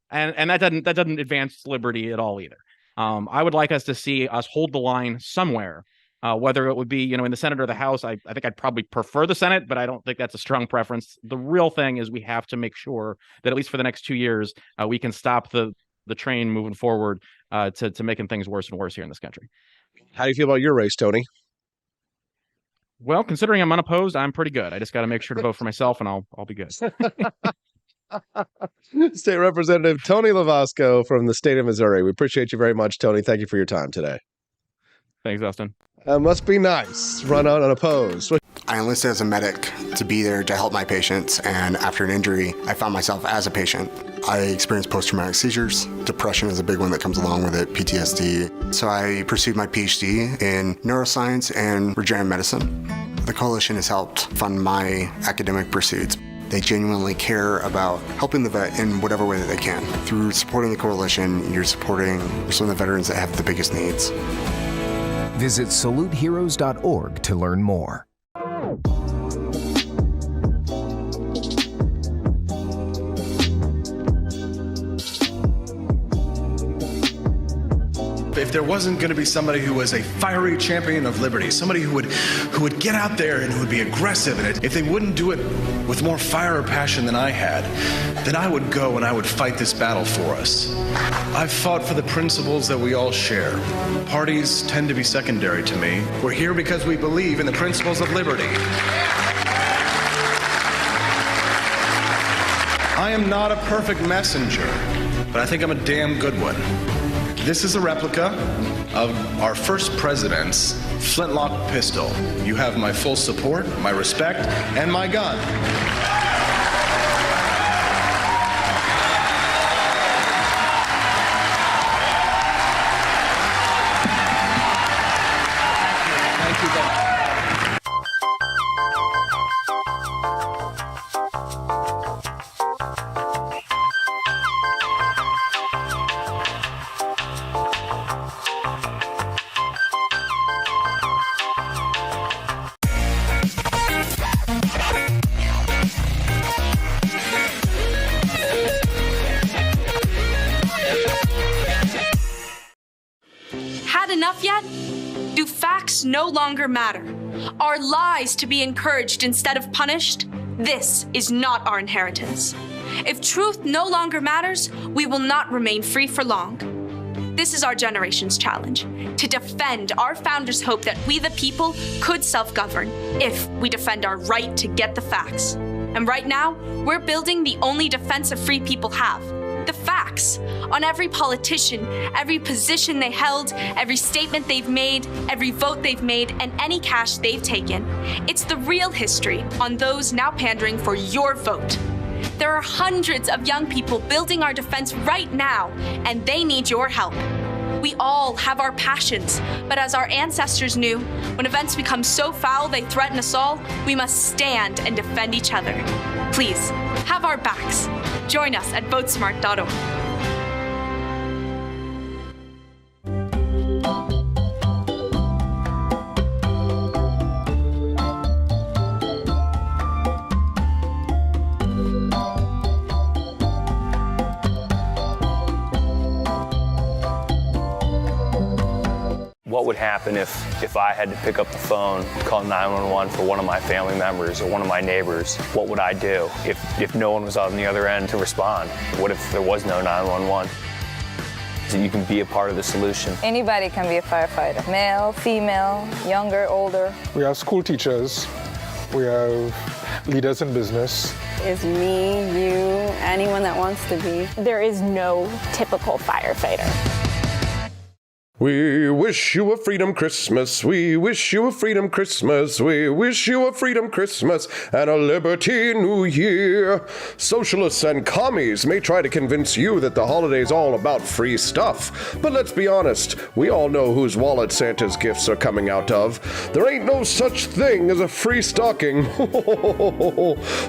And that doesn't advance liberty at all either. I would like us to see us hold the line somewhere, whether it would be, in the Senate or the House. I think I'd probably prefer the Senate, but I don't think that's a strong preference. The real thing is we have to make sure that at least for the next 2 years, we can stop the train moving forward to making things worse and worse here in this country. How do you feel about your race, Tony? Well, considering I'm unopposed, I'm pretty good. I just got to make sure to vote for myself, and I'll be good. State Representative Tony Lovasco from the state of Missouri. We appreciate you very much, Tony. Thank you for your time today. Thanks, Austin. Must be nice. Run out unopposed. I enlisted as a medic to be there to help my patients, and after an injury, I found myself as a patient. I experienced post-traumatic seizures. Depression is a big one that comes along with it, PTSD. So I pursued my PhD in neuroscience and regenerative medicine. The coalition has helped fund my academic pursuits. They genuinely care about helping the vet in whatever way that they can. Through supporting the coalition, you're supporting some of the veterans that have the biggest needs. Visit saluteheroes.org to learn more. If there wasn't going to be somebody who was a fiery champion of liberty, somebody who would get out there and who would be aggressive, and if they wouldn't do it with more fire or passion than I had, then I would go and I would fight this battle for us. I've fought for the principles that we all share. Parties tend to be secondary to me. We're here because we believe in the principles of liberty. I am not a perfect messenger, but I think I'm a damn good one. This is a replica of our first president's flintlock pistol. You have my full support, my respect, and my gun. Thank you. Enough yet? Do facts no longer matter? Are lies to be encouraged instead of punished? This is not our inheritance. If truth no longer matters, we will not remain free for long. This is our generation's challenge, to defend our founders' hope that we the people could self-govern if we defend our right to get the facts. And right now, we're building the only defense of free people have. The facts on every politician, every position they held, every statement they've made, every vote they've made, and any cash they've taken. It's the real history on those now pandering for your vote. There are hundreds of young people building our defense right now, and they need your help. We all have our passions, but as our ancestors knew, when events become so foul they threaten us all, we must stand and defend each other. Please, have our backs. Join us at votesmart.org. What would happen if I had to pick up the phone, call 911 for one of my family members or one of my neighbors? What would I do if no one was on the other end to respond? What if there was no 911? So you can be a part of the solution. Anybody can be a firefighter. Male, female, younger, older. We have school teachers. We have leaders in business. Is me, you, anyone that wants to be. There is no typical firefighter. We wish you a freedom Christmas. We wish you a freedom Christmas. We wish you a freedom Christmas and a liberty New Year. Socialists and commies may try to convince you that the holiday's all about free stuff. But let's be honest, we all know whose wallet Santa's gifts are coming out of. There ain't no such thing as a free stocking.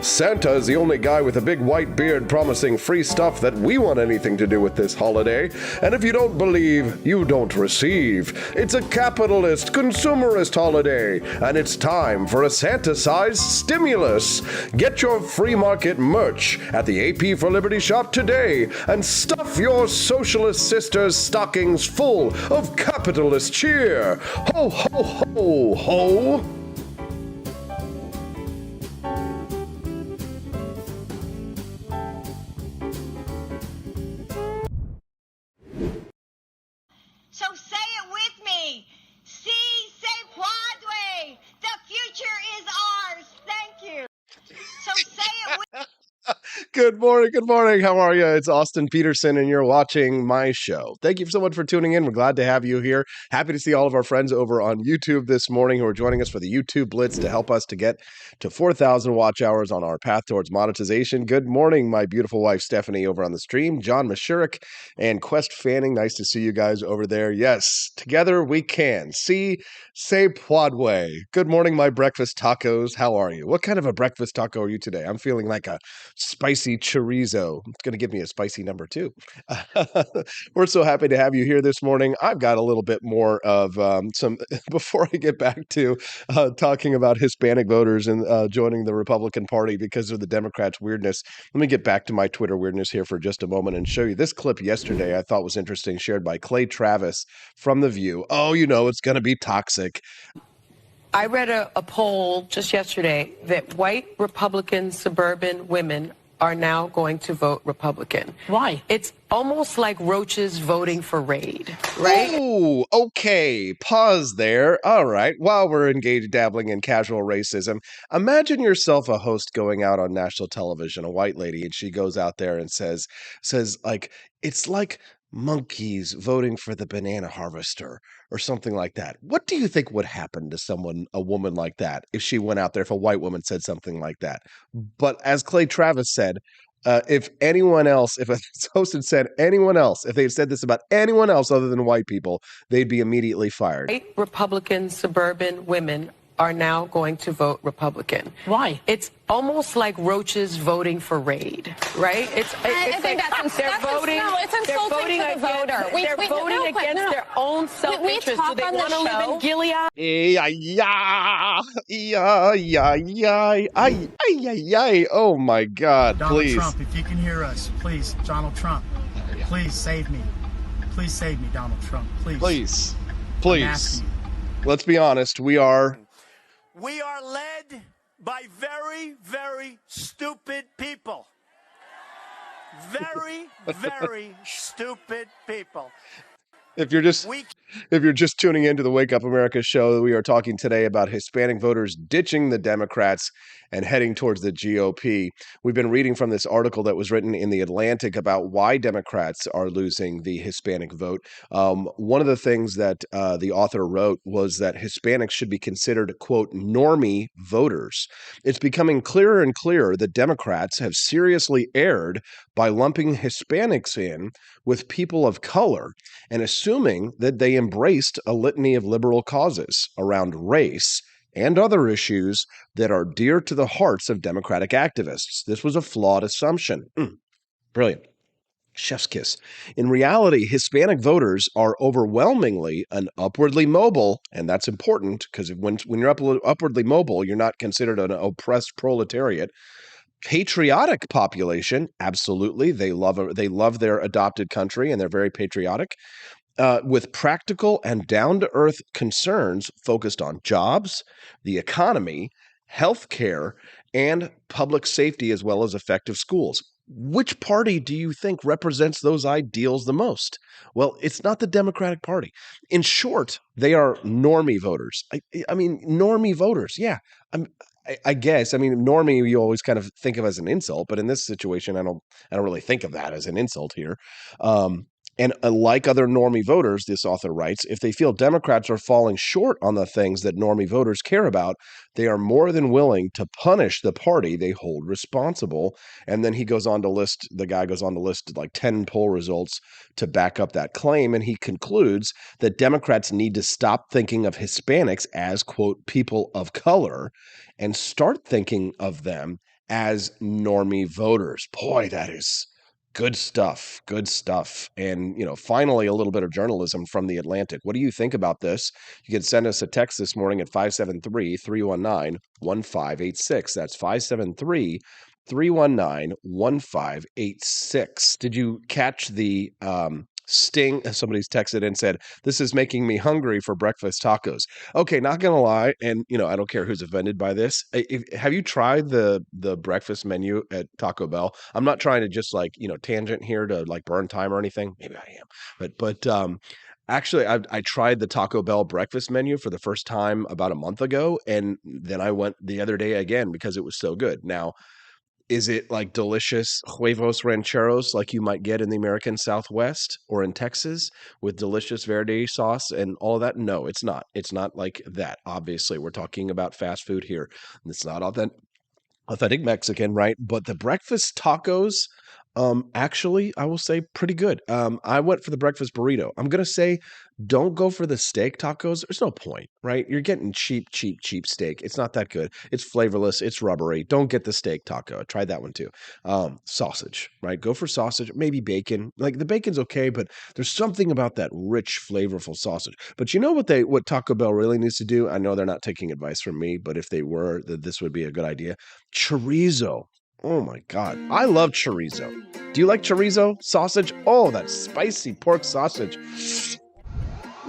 Santa is the only guy with a big white beard promising free stuff that we want anything to do with this holiday. And if you don't believe, you don't receive. It's a capitalist, consumerist holiday, and it's time for a Santa-sized stimulus. Get your free market merch at the AP for Liberty shop today and stuff your socialist sisters' stockings full of capitalist cheer. Ho, ho, ho, ho! So say it with me. Si se puede. The future is ours. Thank you. So say it with Good morning. How are you? It's Austin Petersen, and you're watching my show. Thank you so much for tuning in. We're glad to have you here. Happy to see all of our friends over on YouTube this morning who are joining us for the YouTube Blitz to help us to get to 4,000 watch hours on our path towards monetization. Good morning, my beautiful wife, Stephanie, over on the stream, John Mashurik and Quest Fanning. Nice to see you guys over there. Yes, together we can. Si se puede. Good morning, my breakfast tacos. How are you? What kind of a breakfast taco are you today? I'm feeling like a spicy chorizo. It's going to give me a spicy number 2. We're so happy to have you here this morning. I've got a little bit more of some, before I get back to talking about Hispanic voters and joining the Republican Party because of the Democrats' weirdness. Let me get back to my Twitter weirdness here for just a moment and show you this clip yesterday I thought was interesting, shared by Clay Travis from The View. Oh, you know, it's going to be toxic. I read a poll just yesterday that white Republican suburban women are now going to vote Republican. Why? It's almost like roaches voting for Raid, right? Oh, okay. Pause there. All right. While we're engaged dabbling in casual racism, imagine yourself a host going out on national television, a white lady, and she goes out there and says like, it's like monkeys voting for the banana harvester or something like that. What do you think would happen to a woman like that, if she went out there, if a white woman said something like that? But as Clay Travis said, if anyone else, if a host had said anyone else, if they had said this about anyone else other than white people, they'd be immediately fired. White Republican suburban women are now going to vote Republican. Why? It's almost like roaches voting for Raid, right? I think that's insulting to the voter. They're voting against their own self-interest. Do they want to live in Gilead? Oh my God! Donald Please, Trump, if you can hear us, please, Donald Trump, please save me. Please save me, Donald Trump. Please. Please. Let's be honest. We are led by very, very stupid people. Very, very stupid people. If you're just If you're just tuning into the Wake Up America show, we are talking today about Hispanic voters ditching the Democrats and heading towards the GOP. We've been reading from this article that was written in The Atlantic about why Democrats are losing the Hispanic vote. One of the things that the author wrote was that Hispanics should be considered, quote, normie voters. It's becoming clearer and clearer that Democrats have seriously erred by lumping Hispanics in with people of color and assuming that they embraced a litany of liberal causes around race and other issues that are dear to the hearts of Democratic activists. This was a flawed assumption. Brilliant. Chef's kiss. In reality, Hispanic voters are overwhelmingly an upwardly mobile, and that's important because when you're upwardly mobile, you're not considered an oppressed proletariat. Patriotic population, absolutely. They love their adopted country and they're very patriotic. With practical and down-to-earth concerns focused on jobs, the economy, healthcare, and public safety, as well as effective schools. Which party do you think represents those ideals the most? Well, it's not the Democratic Party. In short, they are normie voters. I mean, normie voters. Yeah, I guess. I mean, normie you always kind of think of as an insult, but in this situation, I don't really think of that as an insult here. And like other normie voters, this author writes, if they feel Democrats are falling short on the things that normie voters care about, they are more than willing to punish the party they hold responsible. And then the guy goes on to list like 10 poll results to back up that claim. And he concludes that Democrats need to stop thinking of Hispanics as, quote, people of color and start thinking of them as normie voters. Boy, that is good stuff. Good stuff. And, finally, a little bit of journalism from The Atlantic. What do you think about this? You can send us a text this morning at 573-319-1586. That's 573-319-1586. Did you catch the sting? Somebody's texted and said, this is making me hungry for breakfast tacos. Okay, not gonna lie, and I don't care who's offended by this. Have you tried the breakfast menu at Taco Bell? I'm not trying to just tangent here to burn time or anything. Maybe I am, but actually I tried the Taco Bell breakfast menu for the first time about a month ago, and then I went the other day again because it was so good. Now, is it like delicious huevos rancheros like you might get in the American Southwest or in Texas with delicious verde sauce and all of that? No, it's not. It's not like that. Obviously, we're talking about fast food here. It's not authentic Mexican, right? But the breakfast tacos, actually, I will say pretty good. I went for the breakfast burrito. I'm going to say don't go for the steak tacos. There's no point, right? You're getting cheap steak. It's not that good. It's flavorless. It's rubbery. Don't get the steak taco. I tried that one too. Sausage, right? Go for sausage, maybe bacon. Like the bacon's okay, but there's something about that rich, flavorful sausage. But you know what Taco Bell really needs to do? I know they're not taking advice from me, but if they were, this would be a good idea. Chorizo. Oh my God. I love chorizo. Do you like chorizo sausage? Oh, that spicy pork sausage.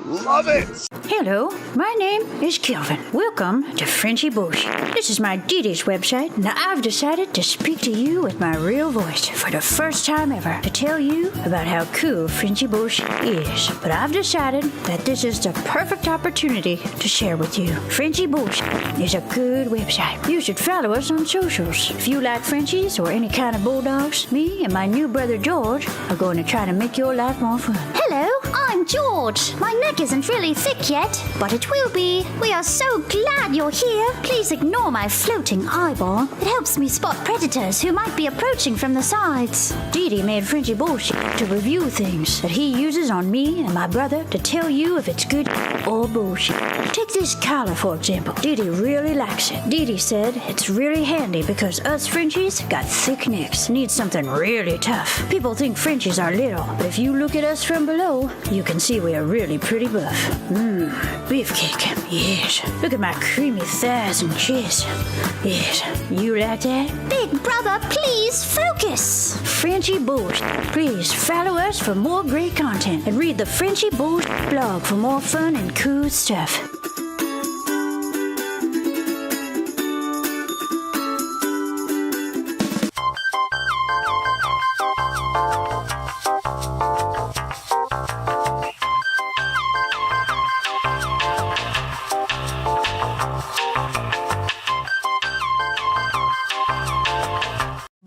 Love it. Hello, my name is Kelvin. Welcome to Frenchy Bush. This is my Didi's website. Now I've decided to speak to you with my real voice for the first time ever to tell you about how cool Frenchy Bush is. But I've decided that this is the perfect opportunity to share with you. Frenchy Bush is a good website. You should follow us on socials. If you like Frenchies or any kind of bulldogs, me and my new brother George are going to try to make your life more fun. Hello, I'm George. My neck isn't really thick yet, but it will be. We are so glad you're here. Please ignore my floating eyeball. It helps me spot predators who might be approaching from the sides. Didi made Frenchy bullshit to review things that he uses on me and my brother to tell you if it's good or bullshit. Take this collar, for example. Didi really likes it. Didi said it's really handy because us Frenchies got thick necks. Need something really tough. People think Frenchies are little, but if you look at us from below, you can see we are really pretty buff. Beefcake. Yes. Look at my creamy thighs and chest. Yes. You like that? Big brother, please focus. Frenchy Bush. Please follow us for more great content and read the Frenchy Bush blog for more fun and cool stuff.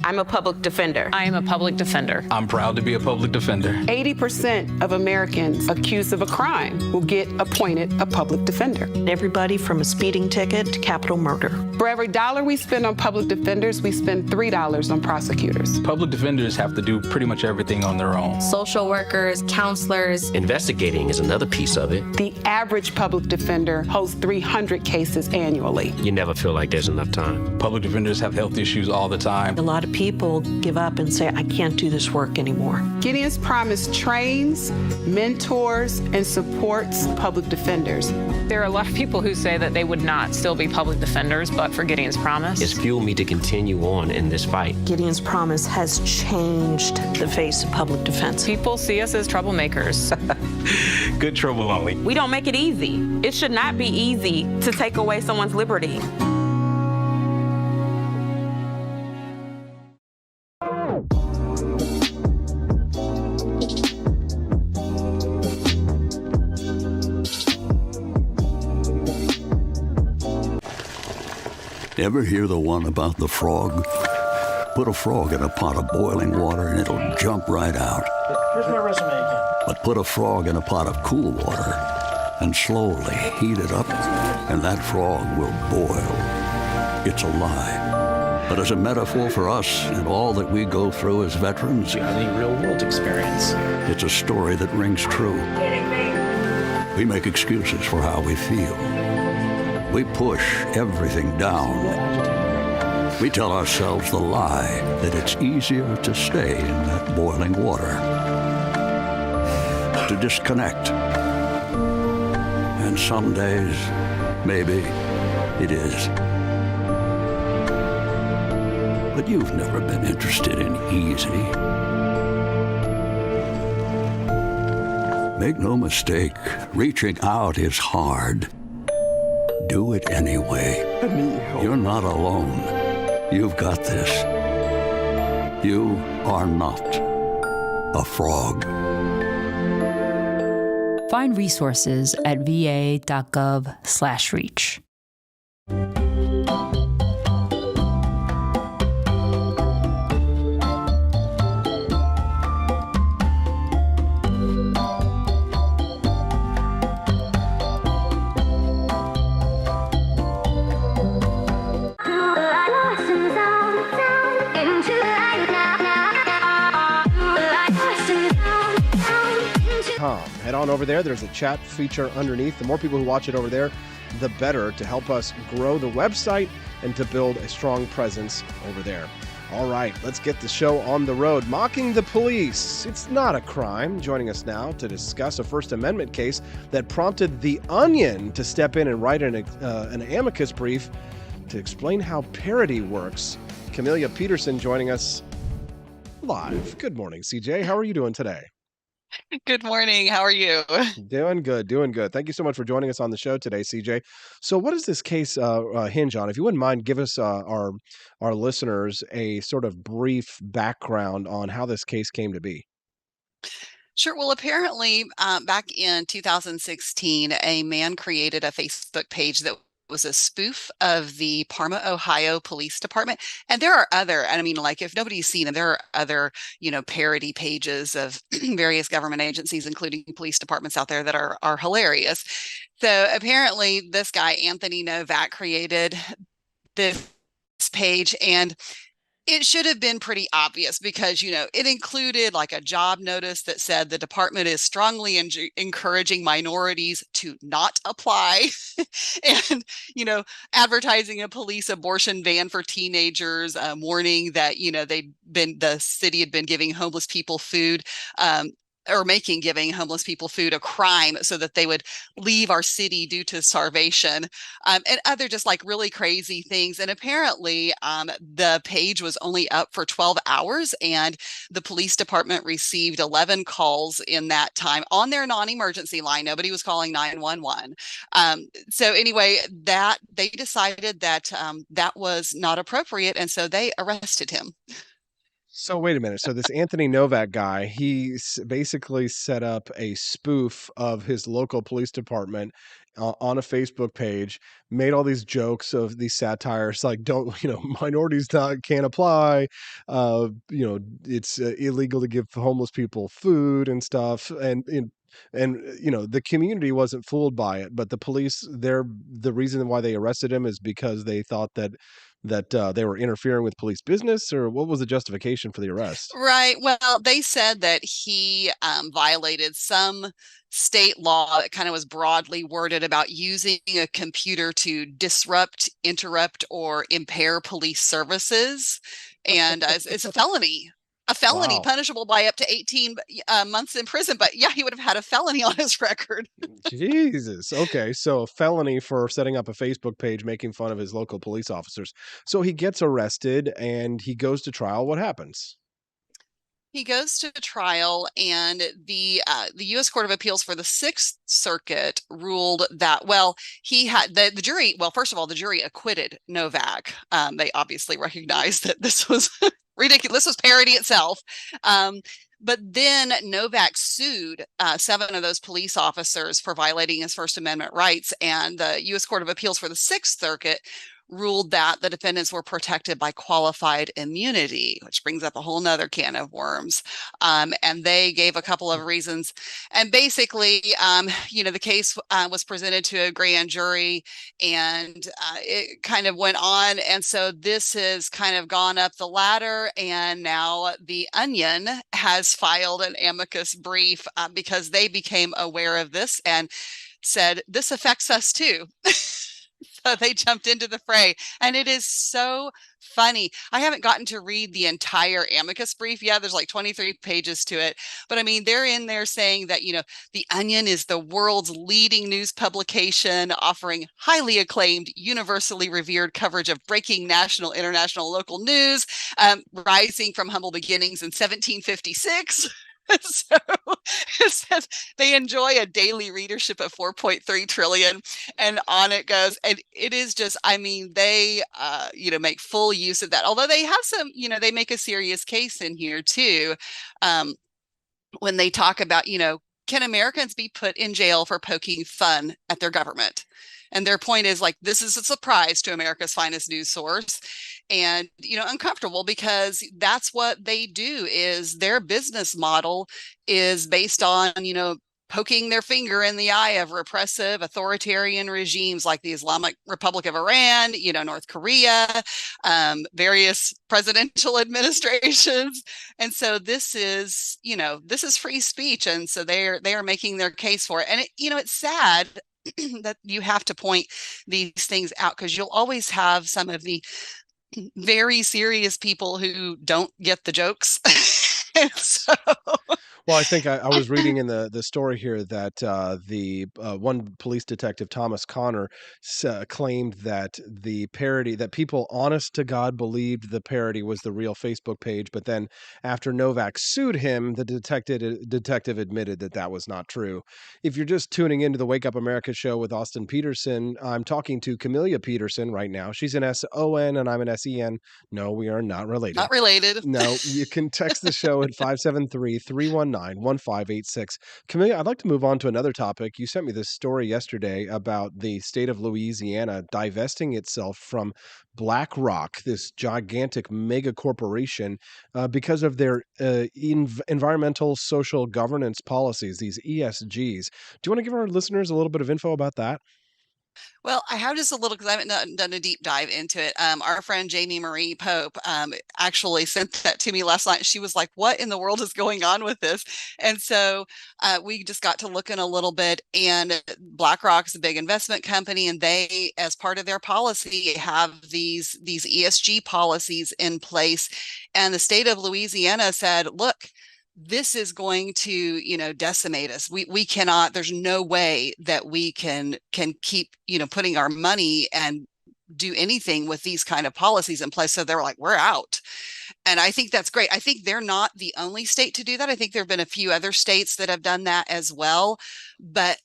I'm a public defender. I am a public defender. I'm proud to be a public defender. 80% of Americans accused of a crime will get appointed a public defender. Everybody from a speeding ticket to capital murder. For every dollar we spend on public defenders, we spend $3 on prosecutors. Public defenders have to do pretty much everything on their own. Social workers, counselors. Investigating is another piece of it. The average public defender holds 300 cases annually. You never feel like there's enough time. Public defenders have health issues all the time. A lot of people give up and say, I can't do this work anymore. Gideon's Promise trains, mentors, and supports public defenders. There are a lot of people who say that they would not still be public defenders, but for Gideon's Promise. It's fueled me to continue on in this fight. Gideon's Promise has changed the face of public defense. People see us as troublemakers. Good trouble only. We don't make it easy. It should not be easy to take away someone's liberty. Ever hear the one about the frog? Put a frog in a pot of boiling water and it'll jump right out. Here's my resume again. But put a frog in a pot of cool water and slowly heat it up, and that frog will boil. It's a lie. But as a metaphor for us and all that we go through as veterans, The real-world experience. it's a story that rings true. We make excuses for how we feel. We push everything down. We tell ourselves the lie that it's easier to stay in that boiling water, to disconnect. And some days, maybe it is. But you've never been interested in easy. Make no mistake, reaching out is hard. Do it anyway. You're not alone. You've got this. You are not a frog. Find resources at va.gov/reach. Head on over there. There's a chat feature underneath. The more people who watch it over there, the better, to help us grow the website and to build a strong presence over there. All right, let's get the show on the road. Mocking the police. It's not a crime. Joining us now to discuss a First Amendment case that prompted The Onion to step in and write an amicus brief to explain how parody works. Camelia Petersen joining us live. Good morning, CJ. How are you doing today? Good morning. How are you? Doing good, doing good. Thank you so much for joining us on the show today, CJ. So what does this case hinge on? If you wouldn't mind, give us our listeners a sort of brief background on how this case came to be. Sure. Well, apparently, back in 2016, a man created a Facebook page that was a spoof of the Parma, Ohio Police Department. And there are other, I mean, like, if nobody's seen them, there are other, parody pages of various government agencies, including police departments out there that are hilarious. So apparently this guy, Anthony Novak, created this page, and it should have been pretty obvious because, it included like a job notice that said the department is strongly encouraging minorities to not apply and, advertising a police abortion ban for teenagers, warning that, the city had been giving homeless people food, or making giving homeless people food a crime so that they would leave our city due to starvation, and other just like really crazy things. And apparently the page was only up for 12 hours and the police department received 11 calls in that time on their non-emergency line. Nobody was calling 911. So anyway, that they decided that that was not appropriate. And so they arrested him. So wait a minute. So this Anthony Novak guy, he basically set up a spoof of his local police department on a Facebook page, made all these jokes of these satires like, don't, minorities can't apply, it's illegal to give homeless people food and stuff. And the community wasn't fooled by it, but the police, the reason why they arrested him is because they thought that they were interfering with police business, or what was the justification for the arrest? Right. Well, they said that he violated some state law that kind of was broadly worded about using a computer to disrupt, interrupt, or impair police services. And it's a felony Wow. punishable by up to 18 months in prison. But yeah, he would have had a felony on his record. Jesus. Okay. So a felony for setting up a Facebook page making fun of his local police officers. So he gets arrested and he goes to trial. What happens? He goes to trial, and the U.S. Court of Appeals for the Sixth Circuit ruled that, well, he had the jury. Well, first of all, the jury acquitted Novak. They obviously recognized that this was ridiculous. This was parody itself. But then Novak sued 7 of those police officers for violating his First Amendment rights, and the U.S. Court of Appeals for the Sixth Circuit ruled that the defendants were protected by qualified immunity, which brings up a whole nother can of worms. And they gave a couple of reasons. And basically, the case was presented to a grand jury, and it kind of went on. And so this has kind of gone up the ladder. And now the Onion has filed an amicus brief because they became aware of this and said, this affects us too. So they jumped into the fray, and it is so funny. I haven't gotten to read the entire amicus brief yet. There's like 23 pages to it. But I mean, they're in there saying that, the Onion is the world's leading news publication, offering highly acclaimed, universally revered coverage of breaking national, international, local news, rising from humble beginnings in 1756. So it says they enjoy a daily readership of 4.3 trillion, and on it goes. And it is just, they, make full use of that. Although they have some, they make a serious case in here too. When they talk about, can Americans be put in jail for poking fun at their government? And their point is like, this is a surprise to America's finest news source. And, uncomfortable, because that's what they do. Is their business model is based on, poking their finger in the eye of repressive authoritarian regimes like the Islamic Republic of Iran, North Korea, various presidential administrations. And so this is free speech. And so they are making their case for it. And it's sad that you have to point these things out, because you'll always have some of the very serious people who don't get the jokes. So Well, I think I was reading in the story here that the one police detective, Thomas Connor, claimed that the parody, that people honest to God believed the parody was the real Facebook page. But then after Novak sued him, the detective admitted that that was not true. If you're just tuning into the Wake Up America show with Austin Petersen, I'm talking to Camellia Petersen right now. She's an SON and I'm an SEN. No, we are not related. Not related. No, you can text the show at 573-319-1586. Camellia, I'd like to move on to another topic. You sent me this story yesterday about the state of Louisiana divesting itself from BlackRock, this gigantic mega corporation, because of their environmental social governance policies, these ESGs. Do you want to give our listeners a little bit of info about that? Well, I have just a little, because I haven't done a deep dive into it. Our friend Jamie Marie Pope actually sent that to me last night. She was like, what in the world is going on with this? And so we just got to looking a little bit, and BlackRock is a big investment company, and they, as part of their policy, have these ESG policies in place. And the state of Louisiana said, look, this is going to, decimate us. We cannot, there's no way that we can keep, putting our money and do anything with these kind of policies in place. So they're like, we're out. And I think that's great. I think they're not the only state to do that. I think there have been a few other states that have done that as well. But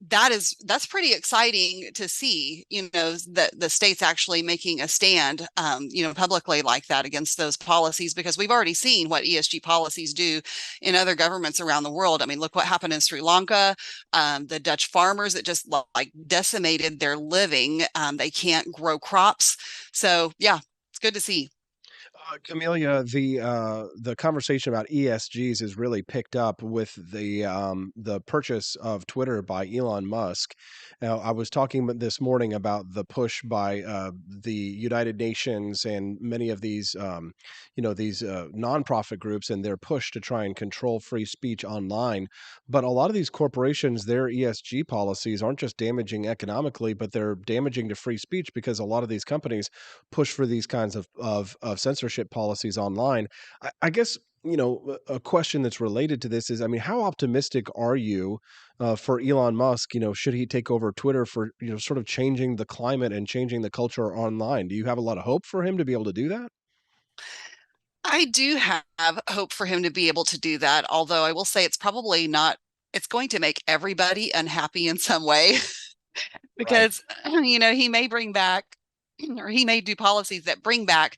that's pretty exciting to see, that the states actually making a stand, publicly like that against those policies, because we've already seen what ESG policies do in other governments around the world. I mean, look what happened in Sri Lanka, the Dutch farmers that just like decimated their living. They can't grow crops. So yeah, it's good to see. Camelia, the conversation about ESGs is really picked up with the purchase of Twitter by Elon Musk. Now, I was talking this morning about the push by the United Nations and many of these, these nonprofit groups and their push to try and control free speech online. But a lot of these corporations, their ESG policies aren't just damaging economically, but they're damaging to free speech because a lot of these companies push for these kinds of censorship policies online. I guess a question that's related to this is, I mean, how optimistic are you for Elon Musk? Should he take over Twitter for sort of changing the climate and changing the culture online? Do you have a lot of hope for him to be able to do that? I do have hope for him to be able to do that, although I will say it's probably not, it's going to make everybody unhappy in some way because, he may bring back or he may do policies that bring back,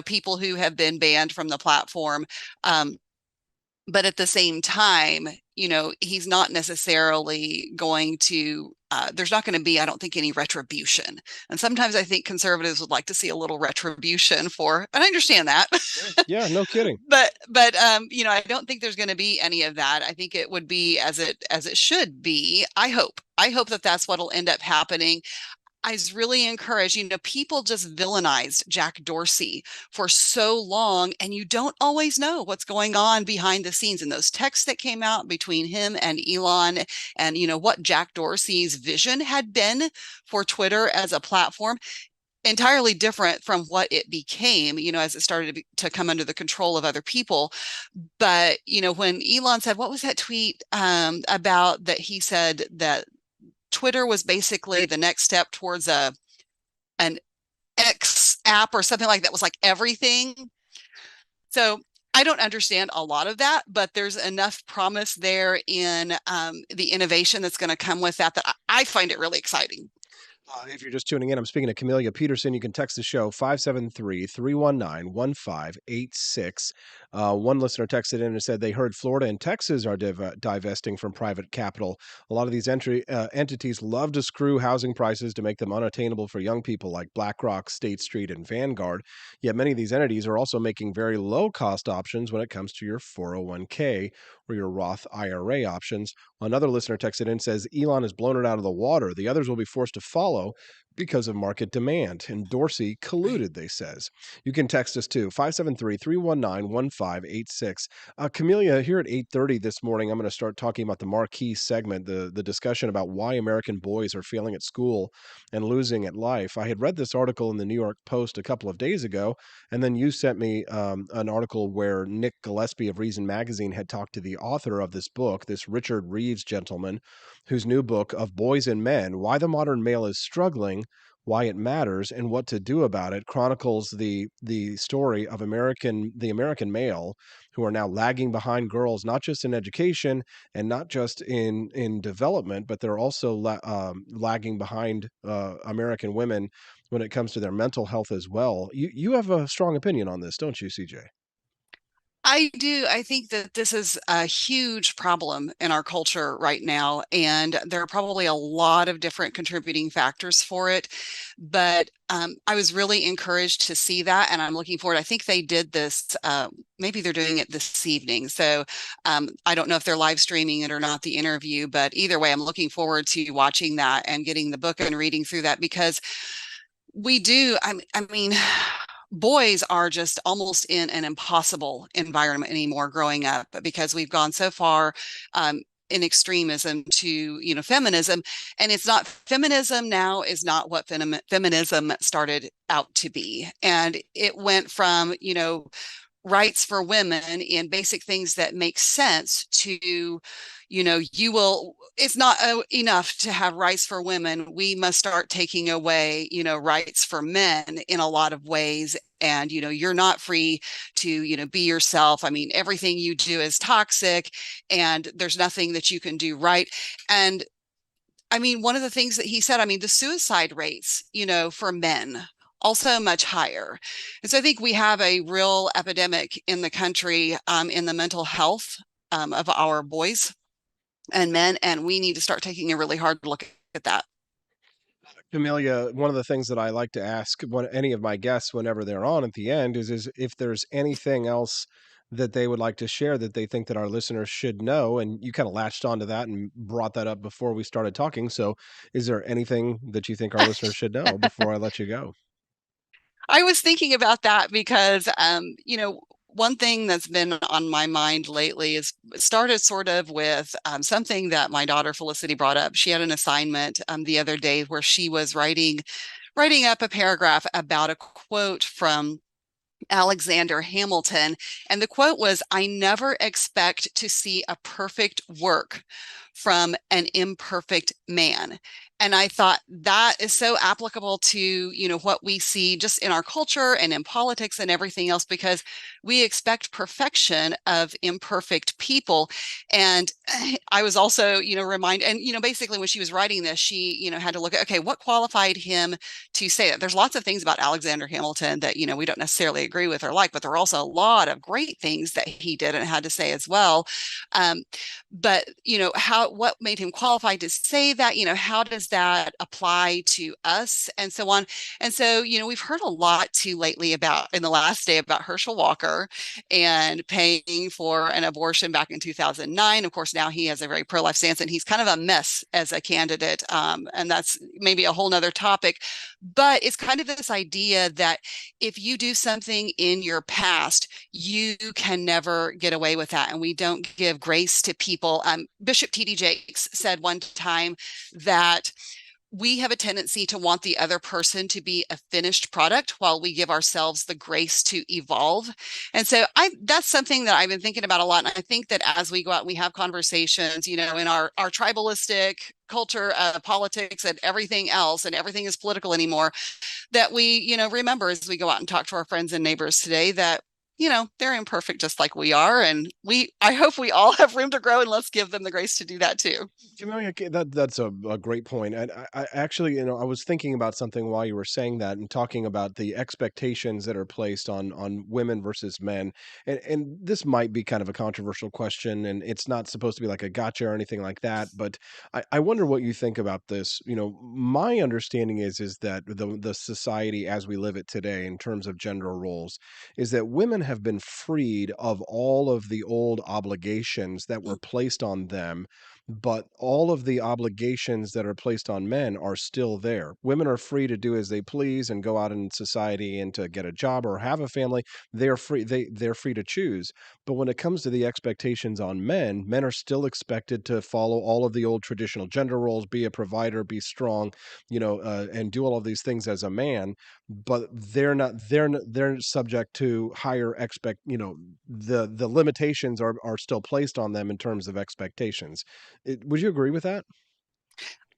people who have been banned from the platform. But at the same time, he's not necessarily going to, there's not going to be, I don't think, any retribution. And sometimes I think conservatives would like to see a little retribution for, and I understand that. Yeah, no kidding. But I don't think there's going to be any of that. I think it would be as it should be. I hope that that's what'll end up happening. I was really encouraged, people just villainized Jack Dorsey for so long, and you don't always know what's going on behind the scenes. And those texts that came out between him and Elon, and what Jack Dorsey's vision had been for Twitter as a platform, entirely different from what it became, as it started to come under the control of other people. But, when Elon said, what was that tweet about that he said that Twitter was basically the next step towards an X app or something like that, was like everything. So I don't understand a lot of that, but there's enough promise there in the innovation that's going to come with that I find it really exciting. If you're just tuning in, I'm speaking to Camelia Petersen. You can text the show 573-319-1586. One listener texted in and said they heard Florida and Texas are divesting from private capital. A lot of these entities love to screw housing prices to make them unattainable for young people like BlackRock, State Street, and Vanguard. Yet many of these entities are also making very low-cost options when it comes to your 401k or your Roth IRA options. Another listener texted in and says Elon has blown it out of the water. The others will be forced to follow because of market demand. And Dorsey colluded, they says. You can text us too, 573-319-1586. Camelia, here at 8:30 this morning, I'm going to start talking about the marquee segment, the discussion about why American boys are failing at school and losing at life. I had read this article in the New York Post a couple of days ago, and then you sent me an article where Nick Gillespie of Reason Magazine had talked to the author of this book, this Richard Reeves gentleman, whose new book of Boys and Men, Why the Modern Male is Struggling, Why It Matters, and What to Do About It, chronicles the story of the American male who are now lagging behind girls, not just in education and not just in development, but they're also lagging behind American women when it comes to their mental health as well. You have a strong opinion on this, don't you, CJ? I do. I think that this is a huge problem in our culture right now, and there are probably a lot of different contributing factors for it. But I was really encouraged to see that, and I'm looking forward. I think they did this, maybe they're doing it this evening. So I don't know if they're live streaming it or not, the interview, but either way, I'm looking forward to watching that and getting the book and reading through that, because we do. I mean, boys are just almost in an impossible environment anymore growing up, because we've gone so far in extremism to feminism, and it's not, feminism now is not what feminism started out to be. And it went from rights for women in basic things that make sense to it's not enough to have rights for women. We must start taking away rights for men in a lot of ways. And you're not free to be yourself. I mean, everything you do is toxic, and there's nothing that you can do right. And I mean, one of the things that he said, I mean, the suicide rates, for men also much higher. And so I think we have a real epidemic in the country in the mental health of our boys and men, and we need to start taking a really hard look at that. Amelia, one of the things that I like to ask any of my guests whenever they're on at the end is if there's anything else that they would like to share that they think that our listeners should know. And you kind of latched onto that and brought that up before we started talking. So is there anything that you think our listeners should know before I let you go? I was thinking about that because, one thing that's been on my mind lately is started sort of with something that my daughter Felicity brought up. She had an assignment the other day where she was writing up a paragraph about a quote from Alexander Hamilton. And the quote was, "I never expect to see a perfect work from an imperfect man." And I thought that is so applicable to, what we see just in our culture and in politics and everything else, because we expect perfection of imperfect people. And I was also, reminded, and, basically when she was writing this, she, had to look at, okay, what qualified him to say that? There's lots of things about Alexander Hamilton that, we don't necessarily agree with or like, but there are also a lot of great things that he did and had to say as well. But what made him qualified to say that? How does that apply to us, and so on? And so we've heard a lot too lately about in the last day about Herschel Walker and paying for an abortion back in 2009. Of course, now he has a very pro-life stance, and he's kind of a mess as a candidate, and that's maybe a whole nother topic. But it's kind of this idea that if you do something in your past, you can never get away with that. And we don't give grace to people. Bishop T.D. Jakes said one time that we have a tendency to want the other person to be a finished product while we give ourselves the grace to evolve. And so that's something that I've been thinking about a lot. And I think that as we go out and we have conversations, in our tribalistic culture, politics and everything else, and everything is political anymore, that we, remember as we go out and talk to our friends and neighbors today that, they're imperfect just like we are. And I hope we all have room to grow, and let's give them the grace to do that too. That's a great point. And I actually, I was thinking about something while you were saying that and talking about the expectations that are placed on women versus men. And this might be kind of a controversial question, and it's not supposed to be like a gotcha or anything like that. But I wonder what you think about this. My understanding is that the society as we live it today in terms of gender roles is that women have been freed of all of the old obligations that were placed on them, but all of the obligations that are placed on men are still there. Women are free to do as they please and go out in society and to get a job or have a family. They're free. They're free to choose. But when it comes to the expectations on men, men are still expected to follow all of the old traditional gender roles, be a provider, be strong, and do all of these things as a man. But they're not. They're subject to higher expect. The limitations are still placed on them in terms of expectations. Would you agree with that?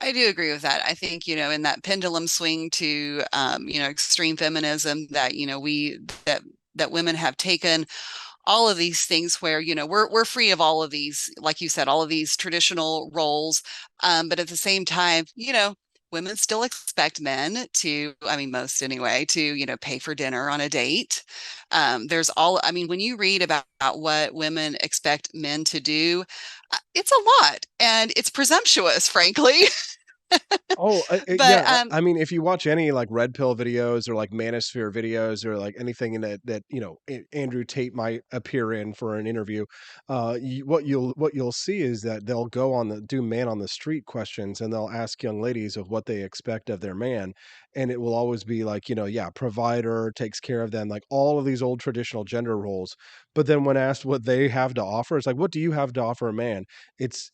I do agree with that. I think, in that pendulum swing to, extreme feminism that, that women have taken all of these things where, we're free of all of these, like you said, all of these traditional roles. But at the same time, women still expect men to, I mean, most anyway, to, pay for dinner on a date. I mean, when you read about what women expect men to do, it's a lot, and it's presumptuous, frankly. Oh, But yeah. I mean, if you watch any like red pill videos or like manosphere videos or like anything in that Andrew Tate might appear in for an interview, what you'll see is that they'll go on the do man on the street questions, and they'll ask young ladies of what they expect of their man, and it will always be like, yeah, provider, takes care of them, like all of these old traditional gender roles. But then when asked what they have to offer, it's like, what do you have to offer a man? It's,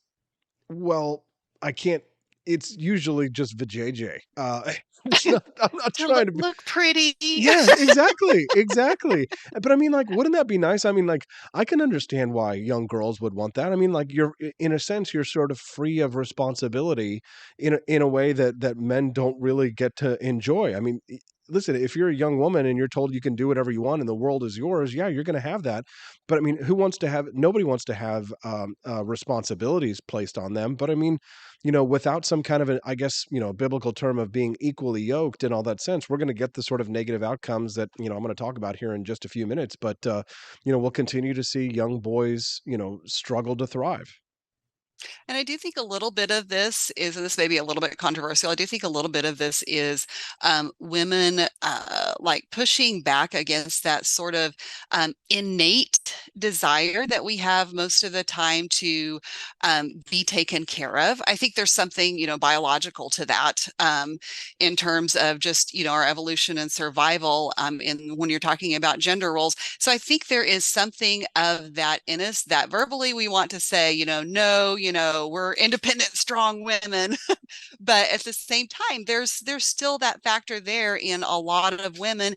well, I can't, it's usually just vajayjay. I'm not trying to look pretty. Yeah, exactly. But I mean, like, wouldn't that be nice? I mean, like, I can understand why young girls would want that. I mean, like, in a sense, you're sort of free of responsibility in a way that men don't really get to enjoy. I mean, listen, if you're a young woman and you're told you can do whatever you want and the world is yours, yeah, you're going to have that. But I mean, nobody wants to have responsibilities placed on them. But I mean, without some kind of I guess, biblical term of being equally yoked in all that sense, we're going to get the sort of negative outcomes that, I'm going to talk about here in just a few minutes. But, we'll continue to see young boys, struggle to thrive. And I do think a little bit of this is, and this may be a little bit controversial, I do think a little bit of this is women like pushing back against that sort of innate desire that we have most of the time to be taken care of. I think there's something, biological to that in terms of just, our evolution and survival when you're talking about gender roles. So I think there is something of that in us that verbally we want to say, no, we're independent, strong women. But at the same time, there's still that factor there in a lot of women.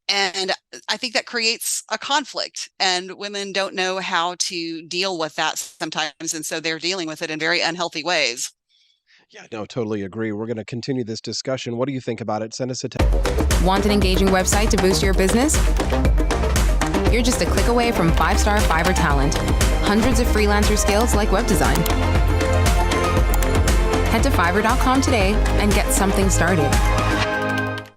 And I think that creates a conflict, and women don't know how to deal with that sometimes. And so they're dealing with it in very unhealthy ways. Yeah, no, totally agree. We're going to continue this discussion. What do you think about it? Send us a text. Want an engaging website to boost your business? You're just a click away from 5-star Fiverr talent. Hundreds of freelancer skills like web design. Head to Fiverr.com today and get something started.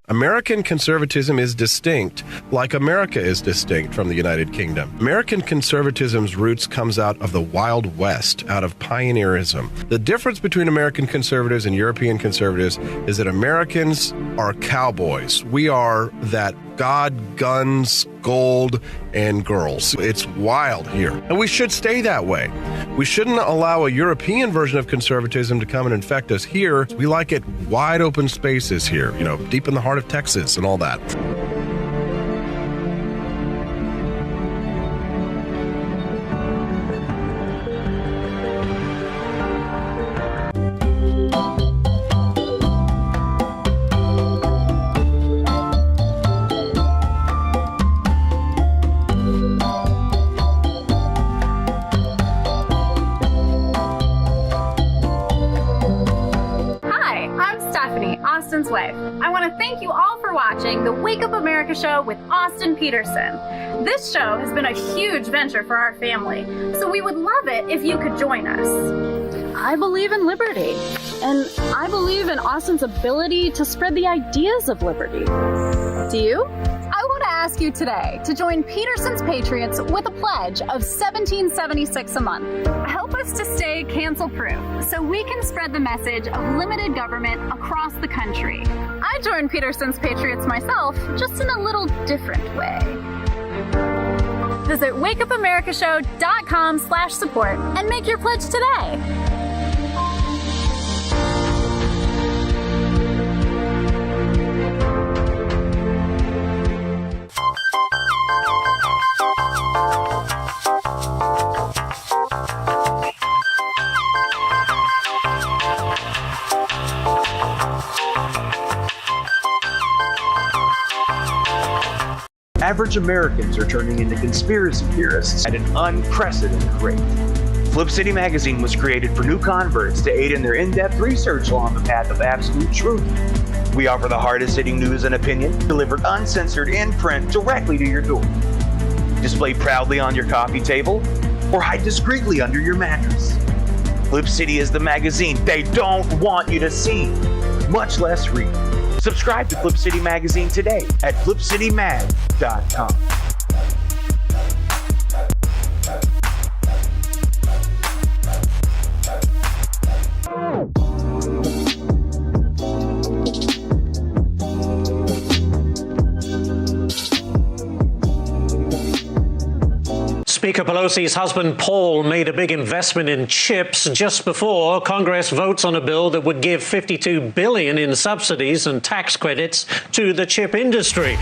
American conservatism is distinct, like America is distinct from the United Kingdom. American conservatism's roots comes out of the Wild West, out of pioneerism. The difference between American conservatives and European conservatives is that Americans are cowboys. We are that God, guns, gold, and girls. It's wild here. And we should stay that way. We shouldn't allow a European version of conservatism to come and infect us here. We like it wide open spaces here, deep in the heart of Texas and all that. Austin's wife. I want to thank you all for watching the Wake Up America show with Austin Petersen. This show has been a huge venture for our family, so we would love it if you could join us. I believe in liberty, and I believe in Austin's ability to spread the ideas of liberty. Do you? I want to ask you today to join Petersen's Patriots with a pledge of $17.76 a month. Help us to stay cancel-proof so we can spread the message of limited government across the country. I joined Petersen's Patriots myself, just in a little different way. Visit wakeupAmericaShow.com/support and make your pledge today. Average Americans are turning into conspiracy theorists at an unprecedented rate. Flip City Magazine was created for new converts to aid in their in-depth research along the path of absolute truth. We offer the hardest-hitting news and opinion delivered uncensored in print directly to your door. Display proudly on your coffee table or hide discreetly under your mattress. Flip City is the magazine they don't want you to see, much less read. Subscribe to Flip City Magazine today at flipcitymag.com. Speaker Pelosi's husband, Paul, made a big investment in chips just before Congress votes on a bill that would give $52 billion in subsidies and tax credits to the chip industry.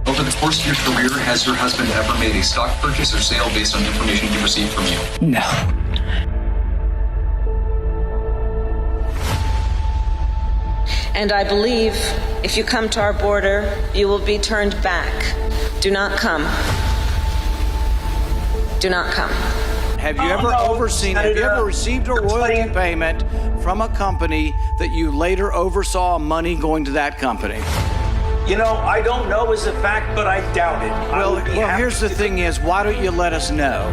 Over the course of your career, has your husband ever made a stock purchase or sale based on information he received from you? No. And I believe if you come to our border, you will be turned back. Do not come. Do not come. Have you ever received a royalty payment from a company that you later oversaw money going to that company? You know, I don't know as a fact, but I doubt it. Well, here's the thing is, why don't you let us know?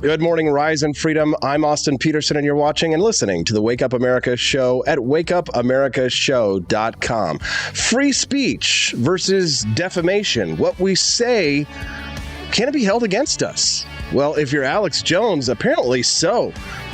Good morning, Rise and Freedom. I'm Austin Petersen, and you're watching and listening to the Wake Up America show at wakeupamericashow.com. Free speech versus defamation. What we say, can it be held against us? Well, if you're Alex Jones, apparently so.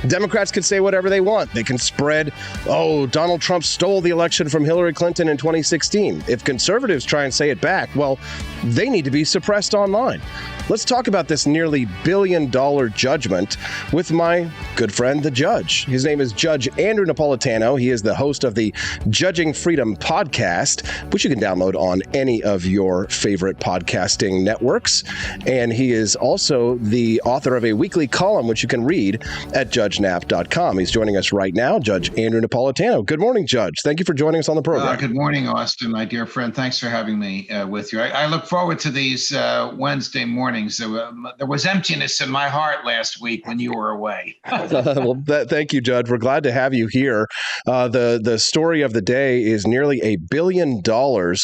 Democrats can say whatever they want. They can spread, Donald Trump stole the election from Hillary Clinton in 2016. If conservatives try and say it back, well, they need to be suppressed online. Let's talk about this nearly $1 billion judgment with my good friend, the judge. His name is Judge Andrew Napolitano. He is the host of the Judging Freedom podcast, which you can download on any of your favorite podcasting networks. And he is also the author of a weekly column, which you can read at judgenap.com. He's joining us right now, Judge Andrew Napolitano. Good morning, Judge. Thank you for joining us on the program. Good morning, Austin, my dear friend. Thanks for having me with you. I look forward to these Wednesday mornings. There was emptiness in my heart last week when you were away. Thank you, Judge. We're glad to have you here. The story of the day is nearly $1 billion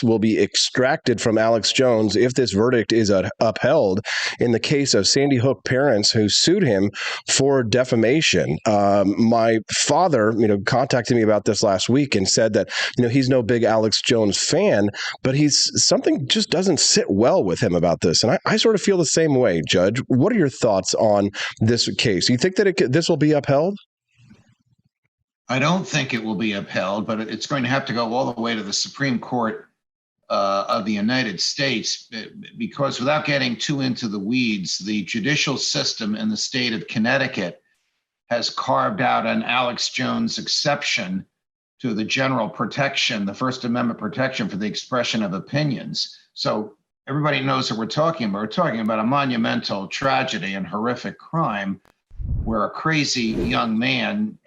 will be extracted from Alex Jones if this verdict is upheld in the case of Sandy Hook parents who sued him for defamation. My father, contacted me about this last week and said that, he's no big Alex Jones fan, but something just doesn't sit well with him about this. And I sort of feel the same way, Judge. What are your thoughts on this case? You think that this will be upheld? I don't think it will be upheld, but it's going to have to go all the way to the Supreme Court of the United States, because without getting too into the weeds, the judicial system in the state of Connecticut has carved out an Alex Jones exception to the general protection, the First Amendment protection for the expression of opinions. So everybody knows what we're talking about. We're talking about a monumental tragedy and horrific crime where a crazy young man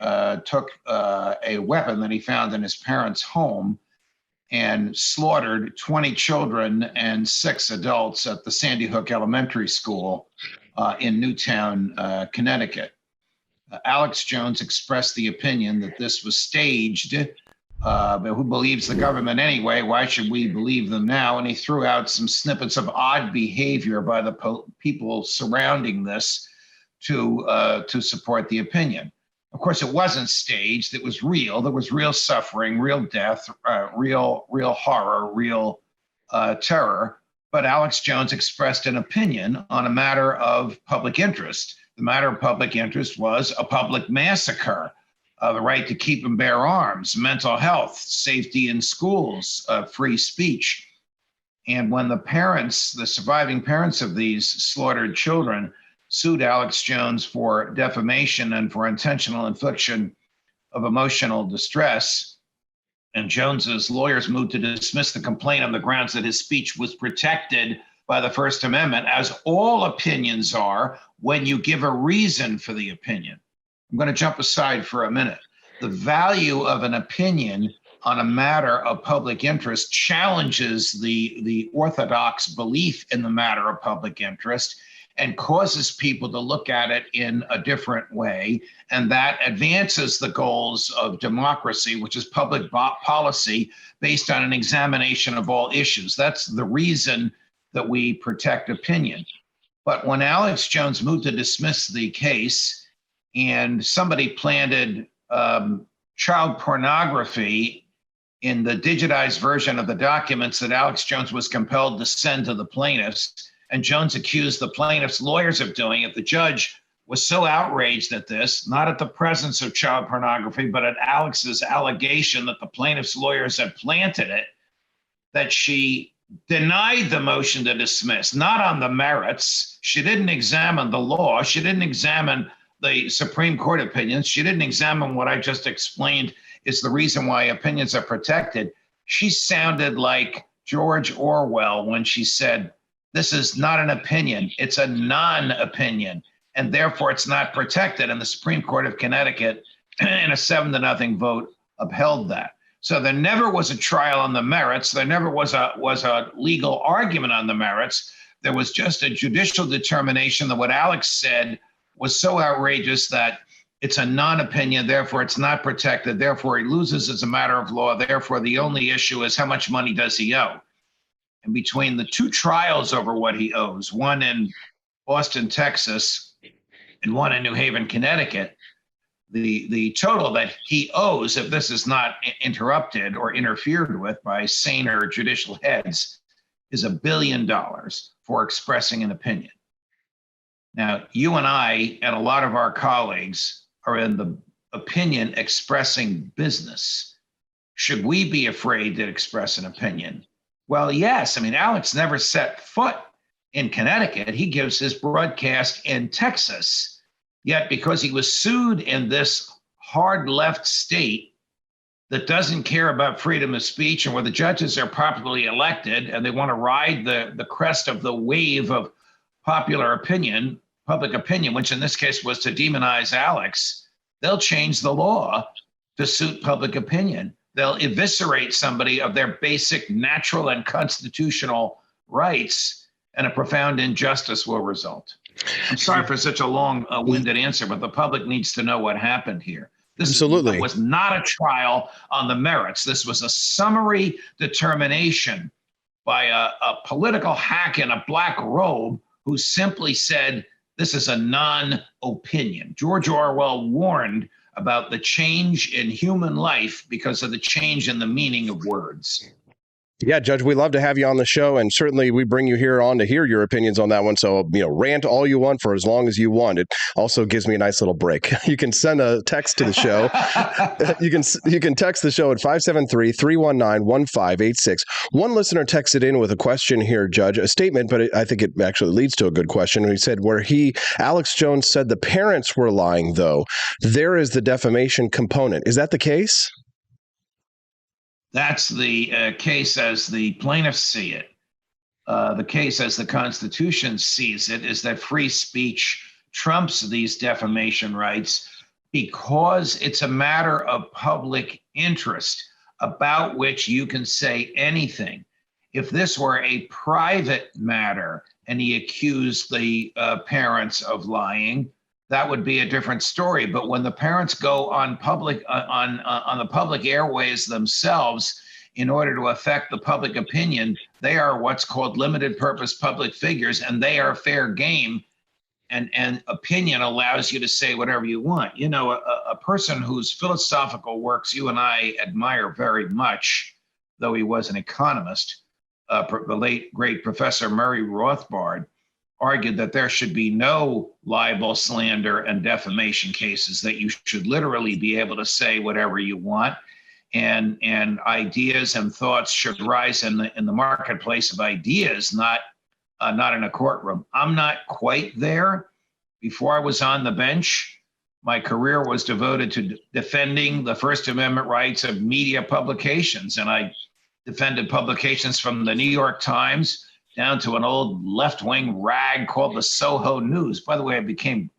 took a weapon that he found in his parents' home and slaughtered 20 children and 6 adults at the Sandy Hook Elementary School in Newtown, Connecticut. Alex Jones expressed the opinion that this was staged. But who believes the government anyway? Why should we believe them now? And he threw out some snippets of odd behavior by the people surrounding this to support the opinion. Of course, it wasn't staged. It was real. There was real suffering, real death, real horror, real terror. But Alex Jones expressed an opinion on a matter of public interest. The matter of public interest was a public massacre. The right to keep and bear arms, mental health, safety in schools, free speech. And when the surviving parents of these slaughtered children sued Alex Jones for defamation and for intentional infliction of emotional distress, and Jones's lawyers moved to dismiss the complaint on the grounds that his speech was protected by the First Amendment, as all opinions are when you give a reason for the opinion. I'm going to jump aside for a minute. The value of an opinion on a matter of public interest challenges the orthodox belief in the matter of public interest and causes people to look at it in a different way. And that advances the goals of democracy, which is public policy based on an examination of all issues. That's the reason that we protect opinion. But when Alex Jones moved to dismiss the case, and somebody planted child pornography in the digitized version of the documents that Alex Jones was compelled to send to the plaintiffs, and Jones accused the plaintiff's lawyers of doing it. The judge was so outraged at this, not at the presence of child pornography, but at Alex's allegation that the plaintiff's lawyers had planted it, that she denied the motion to dismiss, not on the merits. She didn't examine the law. She didn't examine the Supreme Court opinions. She didn't examine what I just explained is the reason why opinions are protected. She sounded like George Orwell when she said, this is not an opinion, it's a non-opinion, and therefore it's not protected. And the Supreme Court of Connecticut, in a 7-0 vote, upheld that. So there never was a trial on the merits. There never was a legal argument on the merits. There was just a judicial determination that what Alex said was so outrageous that it's a non-opinion, therefore it's not protected, therefore he loses as a matter of law, therefore the only issue is how much money does he owe? And between the two trials over what he owes, one in Austin, Texas, and one in New Haven, Connecticut, the total that he owes, if this is not interrupted or interfered with by saner judicial heads, is $1 billion for expressing an opinion. Now, you and I and a lot of our colleagues are in the opinion expressing business. Should we be afraid to express an opinion? Well, yes. I mean, Alex never set foot in Connecticut. He gives his broadcast in Texas. Yet because he was sued in this hard left state that doesn't care about freedom of speech and where the judges are properly elected and they want to ride the crest of the wave of popular opinion, public opinion, which in this case was to demonize Alex, they'll change the law to suit public opinion. They'll eviscerate somebody of their basic natural and constitutional rights, and a profound injustice will result. I'm sorry for such a long-winded answer, but the public needs to know what happened here. This was not a trial on the merits. This was a summary determination by a political hack in a black robe who simply said, this is a non-opinion. George Orwell warned about the change in human life because of the change in the meaning of words. Yeah, Judge, we love to have you on the show, and certainly we bring you here on to hear your opinions on that one. So, rant all you want for as long as you want. It also gives me a nice little break. You can send a text to the show. You can text the show at 573-319-1586. One listener texted in with a question here, Judge, a statement, but I think it actually leads to a good question. He said Alex Jones said the parents were lying, though. There is the defamation component. Is that the case? That's the case as the plaintiffs see it. The case as the Constitution sees it is that free speech trumps these defamation rights because it's a matter of public interest about which you can say anything. If this were a private matter and he accused the parents of lying, that would be a different story. But when the parents go on public on the public airways themselves in order to affect the public opinion, they are what's called limited purpose public figures, and they are fair game. And opinion allows you to say whatever you want. A person whose philosophical works you and I admire very much, though he was an economist, the late great Professor Murray Rothbard, argued that there should be no libel, slander, and defamation cases, that you should literally be able to say whatever you want, and ideas and thoughts should rise in the marketplace of ideas, not in a courtroom. I'm not quite there. Before I was on the bench, my career was devoted to defending the First Amendment rights of media publications, and I defended publications from the New York Times down to an old left-wing rag called the Soho News. By the way, I became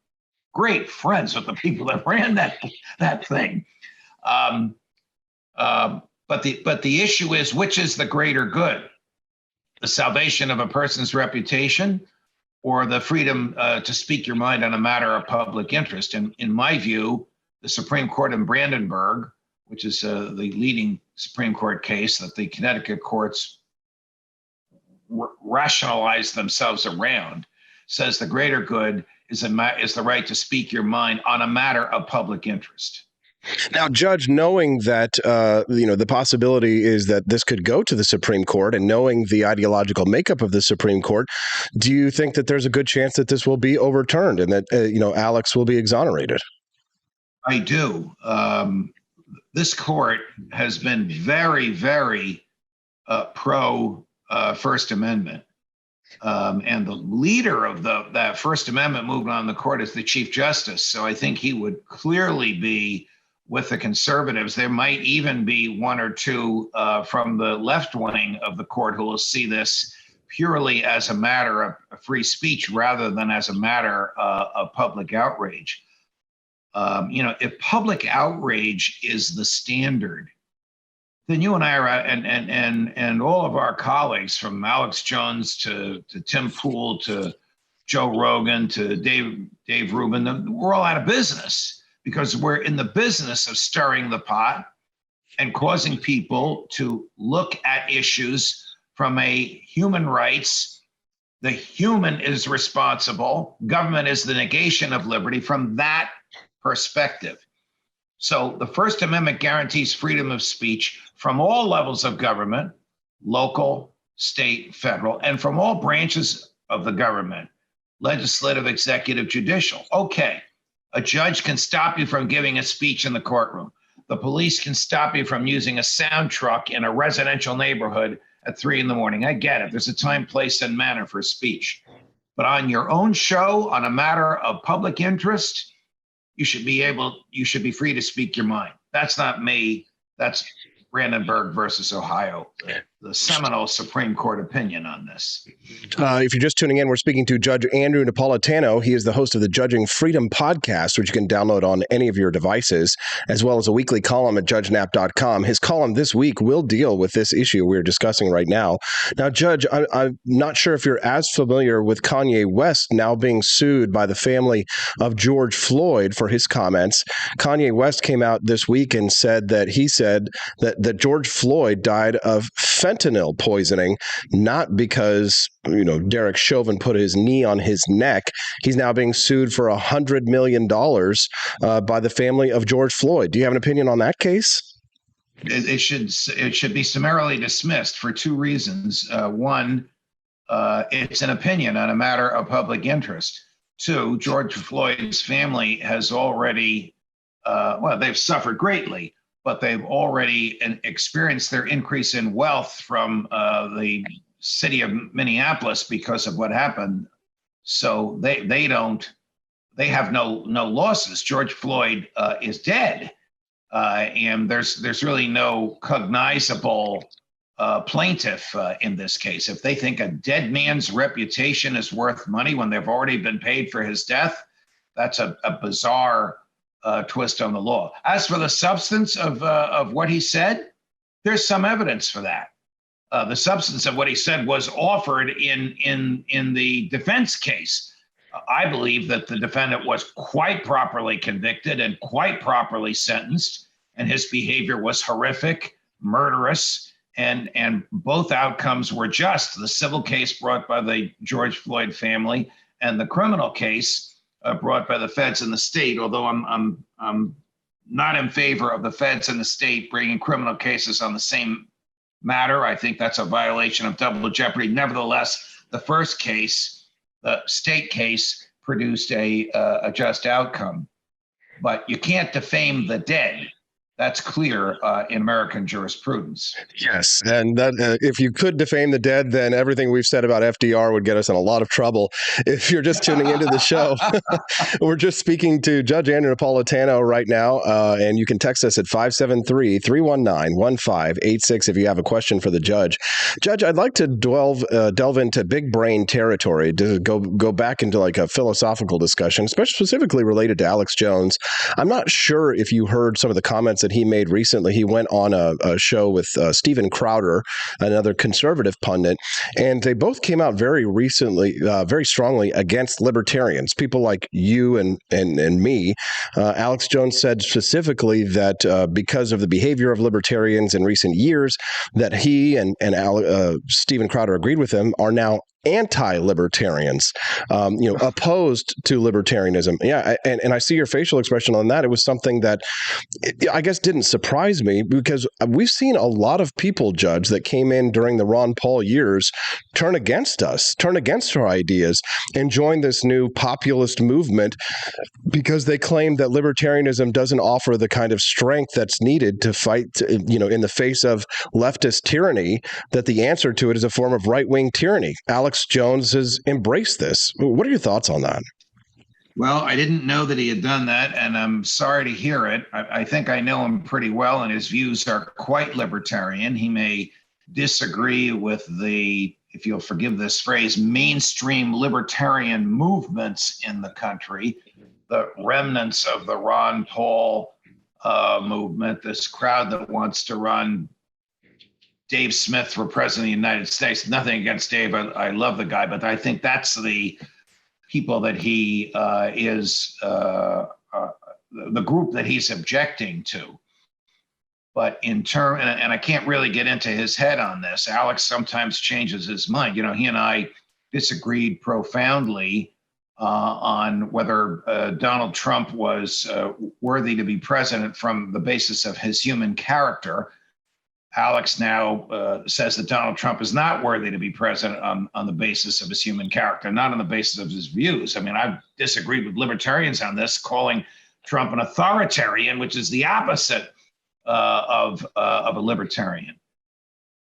great friends with the people that ran that thing. But the issue is, which is the greater good? The salvation of a person's reputation or the freedom to speak your mind on a matter of public interest? And in my view, the Supreme Court in Brandenburg, which is the leading Supreme Court case that the Connecticut courts rationalize themselves around, says the greater good is the right to speak your mind on a matter of public interest. Now, Judge, knowing that the possibility is that this could go to the Supreme Court, and knowing the ideological makeup of the Supreme Court, do you think that there's a good chance that this will be overturned and that Alex will be exonerated? I do. This court has been very, very pro First Amendment. And the leader of that First Amendment movement on the court is the Chief Justice. So I think he would clearly be with the conservatives. There might even be one or two from the left wing of the court who will see this purely as a matter of free speech rather than as a matter of public outrage. If public outrage is the standard, then you and I are, and all of our colleagues, from Alex Jones to Tim Pool to Joe Rogan to Dave Rubin, we're all out of business because we're in the business of stirring the pot and causing people to look at issues from a human rights. The human is responsible. Government is the negation of liberty from that perspective. So the First Amendment guarantees freedom of speech from all levels of government, local, state, federal, and from all branches of the government, legislative, executive, judicial. Okay, a judge can stop you from giving a speech in the courtroom. The police can stop you from using a sound truck in a residential neighborhood at 3 a.m. I get it. There's a time, place, and manner for speech. But on your own show, on a matter of public interest, you should be free to speak your mind. That's not me. That's Brandenburg versus Ohio, the seminal Supreme Court opinion on this. If you're just tuning in, we're speaking to Judge Andrew Napolitano. He is the host of the Judging Freedom podcast, which you can download on any of your devices, as well as a weekly column at judgenap.com. His column this week will deal with this issue we're discussing right now. Now, Judge, I'm not sure if you're as familiar with Kanye West now being sued by the family of George Floyd for his comments. Kanye West came out this week and said that George Floyd died of fentanyl poisoning, not because, Derek Chauvin put his knee on his neck. He's now being sued for $100 million by the family of George Floyd. Do you have an opinion on that case? It should be summarily dismissed for two reasons. One, it's an opinion on a matter of public interest. Two, George Floyd's family has already, they've suffered greatly, but they've already experienced their increase in wealth from the city of Minneapolis because of what happened. So they have no losses. George Floyd is dead, and there's really no cognizable plaintiff in this case. If they think a dead man's reputation is worth money when they've already been paid for his death, that's a bizarre twist on the law. As for the substance of what he said, there's some evidence for that. The substance of what he said was offered in the defense case. I believe that the defendant was quite properly convicted and quite properly sentenced, and his behavior was horrific, murderous, and both outcomes were just. The civil case brought by the George Floyd family and the criminal case brought by the feds and the state, although I'm not in favor of the feds and the state bringing criminal cases on the same matter. I think that's a violation of double jeopardy. Nevertheless, the first case, the state case, produced a just outcome. But you can't defame the dead. That's clear in American jurisprudence. Yes, and that if you could defame the dead, then everything we've said about FDR would get us in a lot of trouble. If you're just tuning into the show, we're just speaking to Judge Andrew Napolitano right now, and you can text us at 573-319-1586 if you have a question for the judge. Judge, I'd like to delve into big brain territory, to go back into like a philosophical discussion, especially specifically related to Alex Jones. I'm not sure if you heard some of the comments that he made recently. He went on a show with Steven Crowder, another conservative pundit, and they both came out very recently, very strongly against libertarians, people like you and me. Alex Jones said specifically that because of the behavior of libertarians in recent years, that he and Steven Crowder agreed with him, are now anti-libertarians, opposed to libertarianism. Yeah, and I see your facial expression on that. It was something that I guess didn't surprise me, because we've seen a lot of people, Judge, that came in during the Ron Paul years turn against us, turn against our ideas, and join this new populist movement because they claim that libertarianism doesn't offer the kind of strength that's needed to fight, in the face of leftist tyranny, that the answer to it is a form of right-wing tyranny. Alex Jones has embraced this. What are your thoughts on that? Well, I didn't know that he had done that, and I'm sorry to hear it. I think I know him pretty well, and his views are quite libertarian. He may disagree with the, if you'll forgive this phrase, mainstream libertarian movements in the country, the remnants of the Ron Paul movement, this crowd that wants to run Dave Smith for president of the United States. Nothing against Dave. I love the guy, but I think that's the people that he is the group that he's objecting to. But in turn, and I can't really get into his head on this. Alex sometimes changes his mind. He and I disagreed profoundly on whether Donald Trump was worthy to be president from the basis of his human character. Alex now says that Donald Trump is not worthy to be president on the basis of his human character, not on the basis of his views. I mean, I've disagreed with libertarians on this, calling Trump an authoritarian, which is the opposite of a libertarian.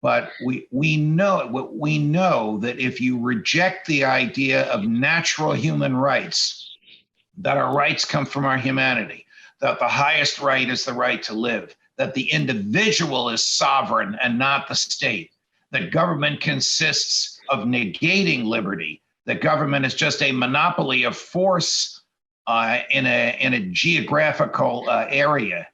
But we know that if you reject the idea of natural human rights, that our rights come from our humanity, that the highest right is the right to live, that the individual is sovereign and not the state, that government consists of negating liberty, that government is just a monopoly of force in a geographical area.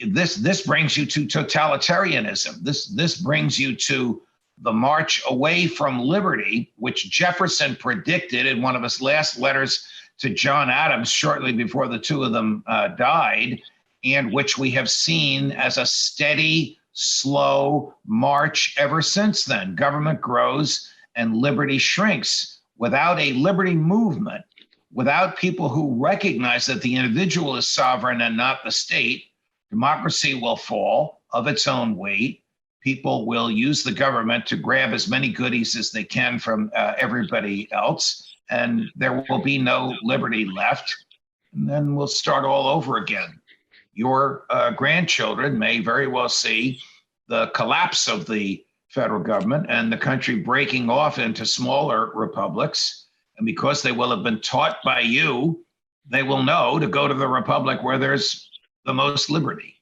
This brings you to totalitarianism. This brings you to the march away from liberty, which Jefferson predicted in one of his last letters to John Adams shortly before the two of them died, and which we have seen as a steady, slow march ever since then. Government grows and liberty shrinks. Without a liberty movement, without people who recognize that the individual is sovereign and not the state, democracy will fall of its own weight. People will use the government to grab as many goodies as they can from everybody else, and there will be no liberty left. And then we'll start all over again. Your grandchildren may very well see the collapse of the federal government and the country breaking off into smaller republics. And because they will have been taught by you, they will know to go to the republic where there's the most liberty.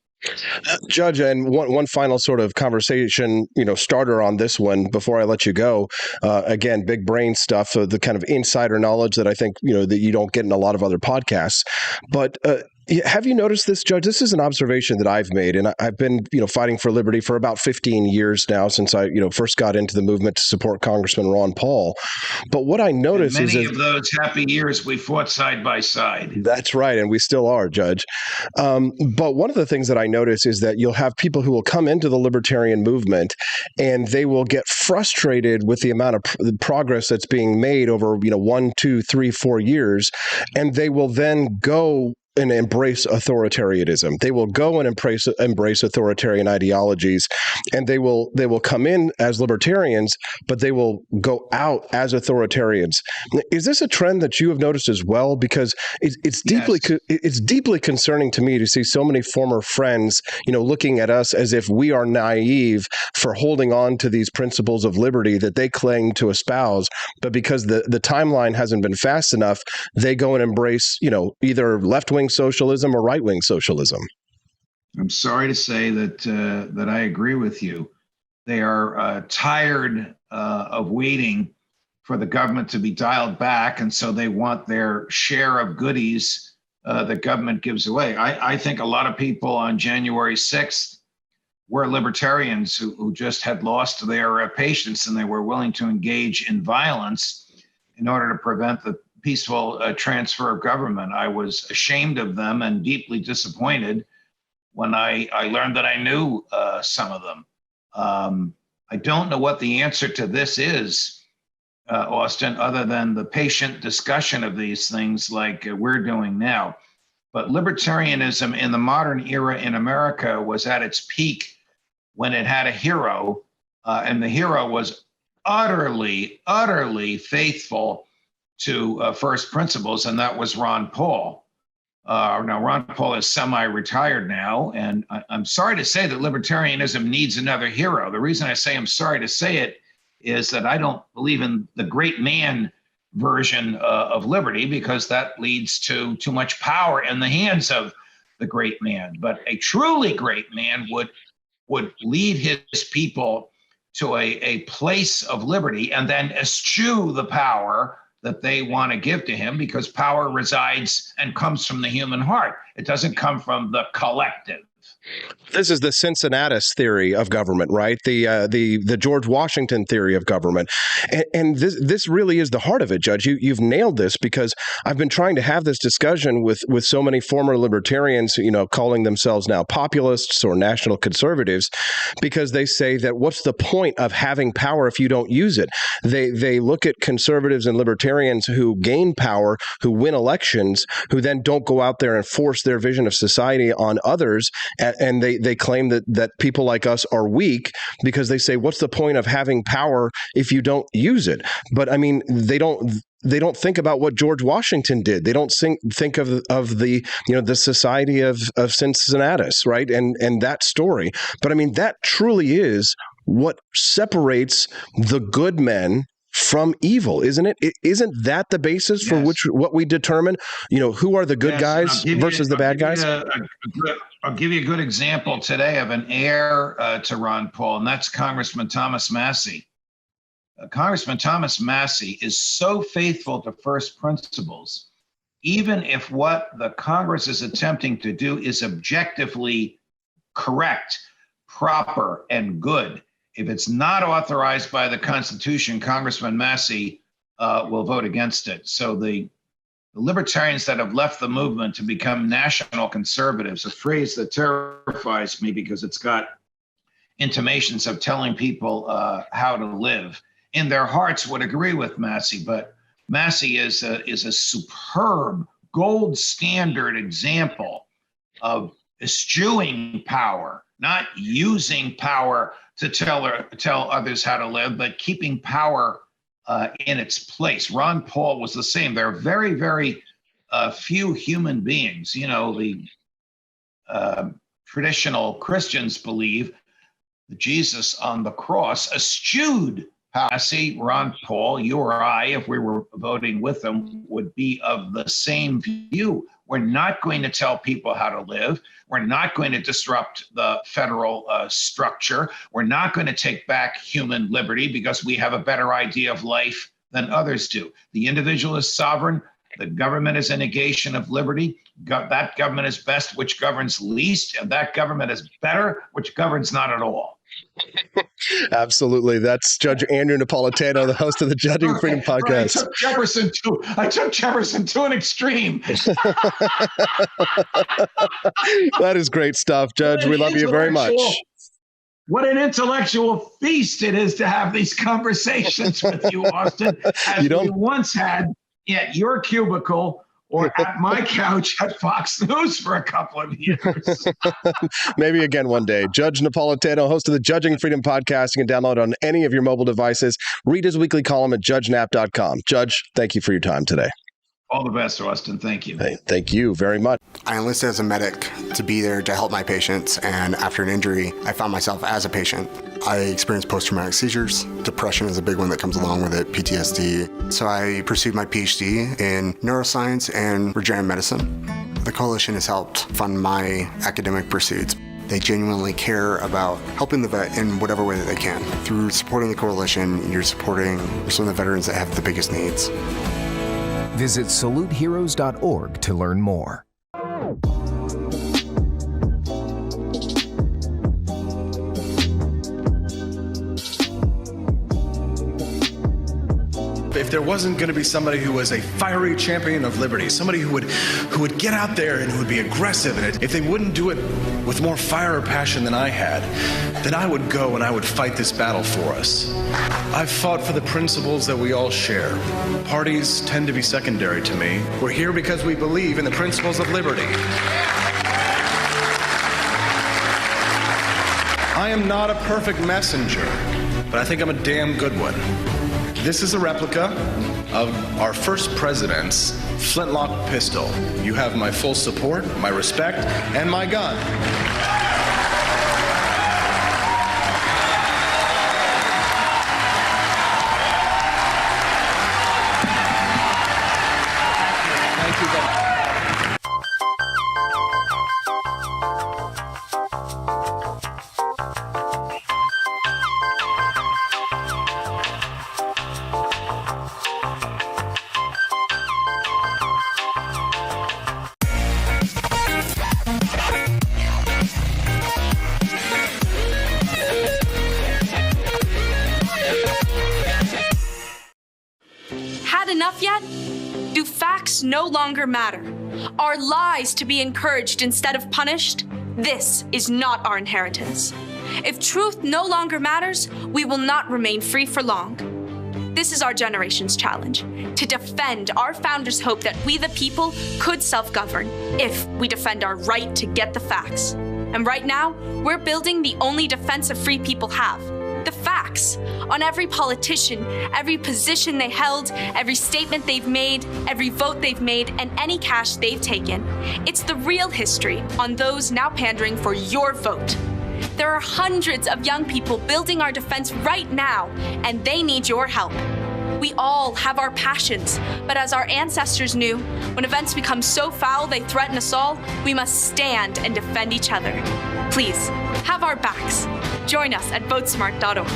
Judge, and one final sort of conversation, starter on this one before I let you go. Again, big brain stuff, the kind of insider knowledge that I think, that you don't get in a lot of other podcasts. But have you noticed this, Judge? This is an observation that I've made, and I've been, fighting for liberty for about 15 years now, since I, first got into the movement to support Congressman Ron Paul. But what I noticed is many of those happy years we fought side by side. That's right, and we still are, Judge. But one of the things that I notice is that you'll have people who will come into the libertarian movement, and they will get frustrated with the amount of progress that's being made over, 1, 2, 3, 4 years, and they will then go and embrace authoritarianism. They will go and embrace authoritarian ideologies, and they will come in as libertarians, but they will go out as authoritarians. Is this a trend that you have noticed as well? Because it's deeply concerning to me to see so many former friends, looking at us as if we are naive for holding on to these principles of liberty that they claim to espouse, but because the timeline hasn't been fast enough, they go and embrace, either left-wing socialism or right-wing socialism. I'm sorry to say that I agree with you. They are tired of waiting for the government to be dialed back, and so they want their share of goodies that government gives away. I think a lot of people on January 6th were libertarians who just had lost their patience, and they were willing to engage in violence in order to prevent the peaceful transfer of government. I was ashamed of them and deeply disappointed when I learned that I knew some of them. I don't know what the answer to this is, Austin, other than the patient discussion of these things like we're doing now. But libertarianism in the modern era in America was at its peak when it had a hero, and the hero was utterly, utterly faithful to first principles, and that was Ron Paul. Now, Ron Paul is semi-retired now, and I'm sorry to say that libertarianism needs another hero. The reason I say I'm sorry to say it is that I don't believe in the great man version of liberty, because that leads to too much power in the hands of the great man. But a truly great man would lead his people to a place of liberty and then eschew the power that they want to give to him, because power resides and comes from the human heart. It doesn't come from the collective. This is the Cincinnatus theory of government, right? The George Washington theory of government, and this really is the heart of it, Judge. You've nailed this, because I've been trying to have this discussion with so many former libertarians, calling themselves now populists or national conservatives, because they say that what's the point of having power if you don't use it? They look at conservatives and libertarians who gain power, who win elections, who then don't go out there and force their vision of society on others. And they claim that people like us are weak, because they say, what's the point of having power if you don't use it? But I mean, they don't think about what George Washington did. They don't think of the the society of Cincinnatus, right? And that story. But I mean, that truly is what separates the good men from evil, isn't it? Isn't that the basis for what we determine, who are the good guys versus the bad guys? I'll give you a good example today of an heir to Ron Paul, and that's Congressman Thomas Massie. Congressman Thomas Massie is so faithful to first principles, even if what the Congress is attempting to do is objectively correct, proper, and good. If it's not authorized by the Constitution, Congressman Massie will vote against it. So the libertarians that have left the movement to become national conservatives, a phrase that terrifies me because it's got intimations of telling people how to live, in their hearts would agree with Massie. But Massie is a superb gold standard example of eschewing power, not using power to tell others how to live, but keeping power in its place. Ron Paul was the same. There are very, very few human beings. The traditional Christians believe that Jesus on the cross eschewed power. I see Ron Paul, you or I, if we were voting with them, would be of the same view. We're not going to tell people how to live. We're not going to disrupt the federal structure. We're not going to take back human liberty because we have a better idea of life than others do. The individual is sovereign. The government is a negation of liberty. That government is best which governs least, and that government is better which governs not at all. Absolutely. That's Judge Andrew Napolitano, the host of the Judging Freedom Podcast. I took Jefferson to an extreme. That is great stuff, Judge. We love you very much. What an intellectual feast it is to have these conversations with you, Austin, as we once had at your cubicle or at my couch at Fox News for a couple of years. Maybe again one day. Judge Napolitano, host of the Judging Freedom Podcast. You can download on any of your mobile devices. Read his weekly column at judgenap.com. Judge, thank you for your time today. All the best, Austin. Thank you. Hey, thank you very much. I enlisted as a medic to be there to help my patients, and after an injury, I found myself as a patient. I experienced post-traumatic seizures. Depression is a big one that comes along with it, PTSD. So I pursued my PhD in neuroscience and regenerative medicine. The coalition has helped fund my academic pursuits. They genuinely care about helping the vet in whatever way that they can. Through supporting the coalition, you're supporting some of the veterans that have the biggest needs. Visit saluteheroes.org to learn more. If there wasn't going to be somebody who was a fiery champion of liberty, somebody who would get out there and who would be aggressive, and if they wouldn't do it with more fire or passion than I had, then I would go and I would fight this battle for us. I've fought for the principles that we all share. Parties tend to be secondary to me. We're here because we believe in the principles of liberty. I am not a perfect messenger, but I think I'm a damn good one. This is a replica of our first president's flintlock pistol. You have my full support, my respect, and my gun. Thank you very much. Had enough yet? Do facts no longer matter? Are lies to be encouraged instead of punished? This is not our inheritance. If truth no longer matters, we will not remain free for long. This is our generation's challenge, to defend our founders' hope that we the people could self-govern if we defend our right to get the facts. And right now, we're building the only defense of free people have, the facts, on every politician, every position they held, every statement they've made, every vote they've made, and any cash they've taken. It's the real history on those now pandering for your vote. There are hundreds of young people building our defense right now, and they need your help. We all have our passions, but as our ancestors knew, when events become so foul they threaten us all, we must stand and defend each other. Please, have our backs. Join us at votesmart.org.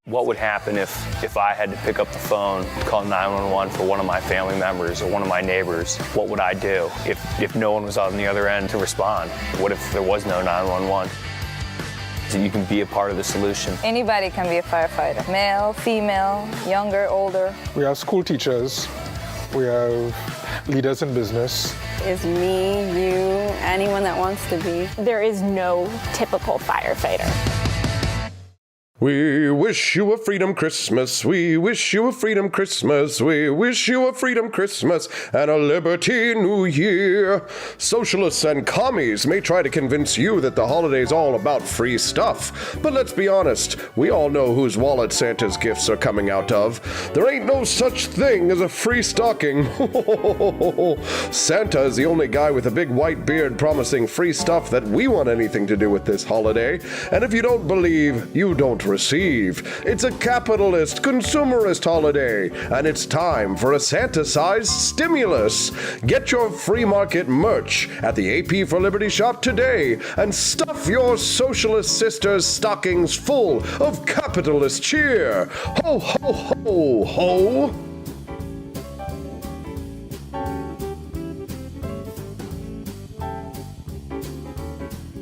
What would happen if I had to pick up the phone, call 911 for one of my family members or one of my neighbors? What would I do if no one was on the other end to respond? What if there was no 911? So you can be a part of the solution. Anybody can be a firefighter. Male, female, younger, older. We have school teachers. We have leaders in business. Is me, you, anyone that wants to be. There is no typical firefighter. We wish you a freedom Christmas. We wish you a freedom Christmas. We wish you a freedom Christmas and a liberty New Year. Socialists and commies may try to convince you that the holiday's all about free stuff. But let's be honest, we all know whose wallet Santa's gifts are coming out of. There ain't no such thing as a free stocking. Santa is the only guy with a big white beard promising free stuff that we want anything to do with this holiday. And if you don't believe, you don't receive. It's a capitalist, consumerist holiday, and it's time for a Santa-sized stimulus. Get your free market merch at the AP for Liberty shop today and stuff your socialist sisters' stockings full of capitalist cheer. Ho, ho, ho, ho!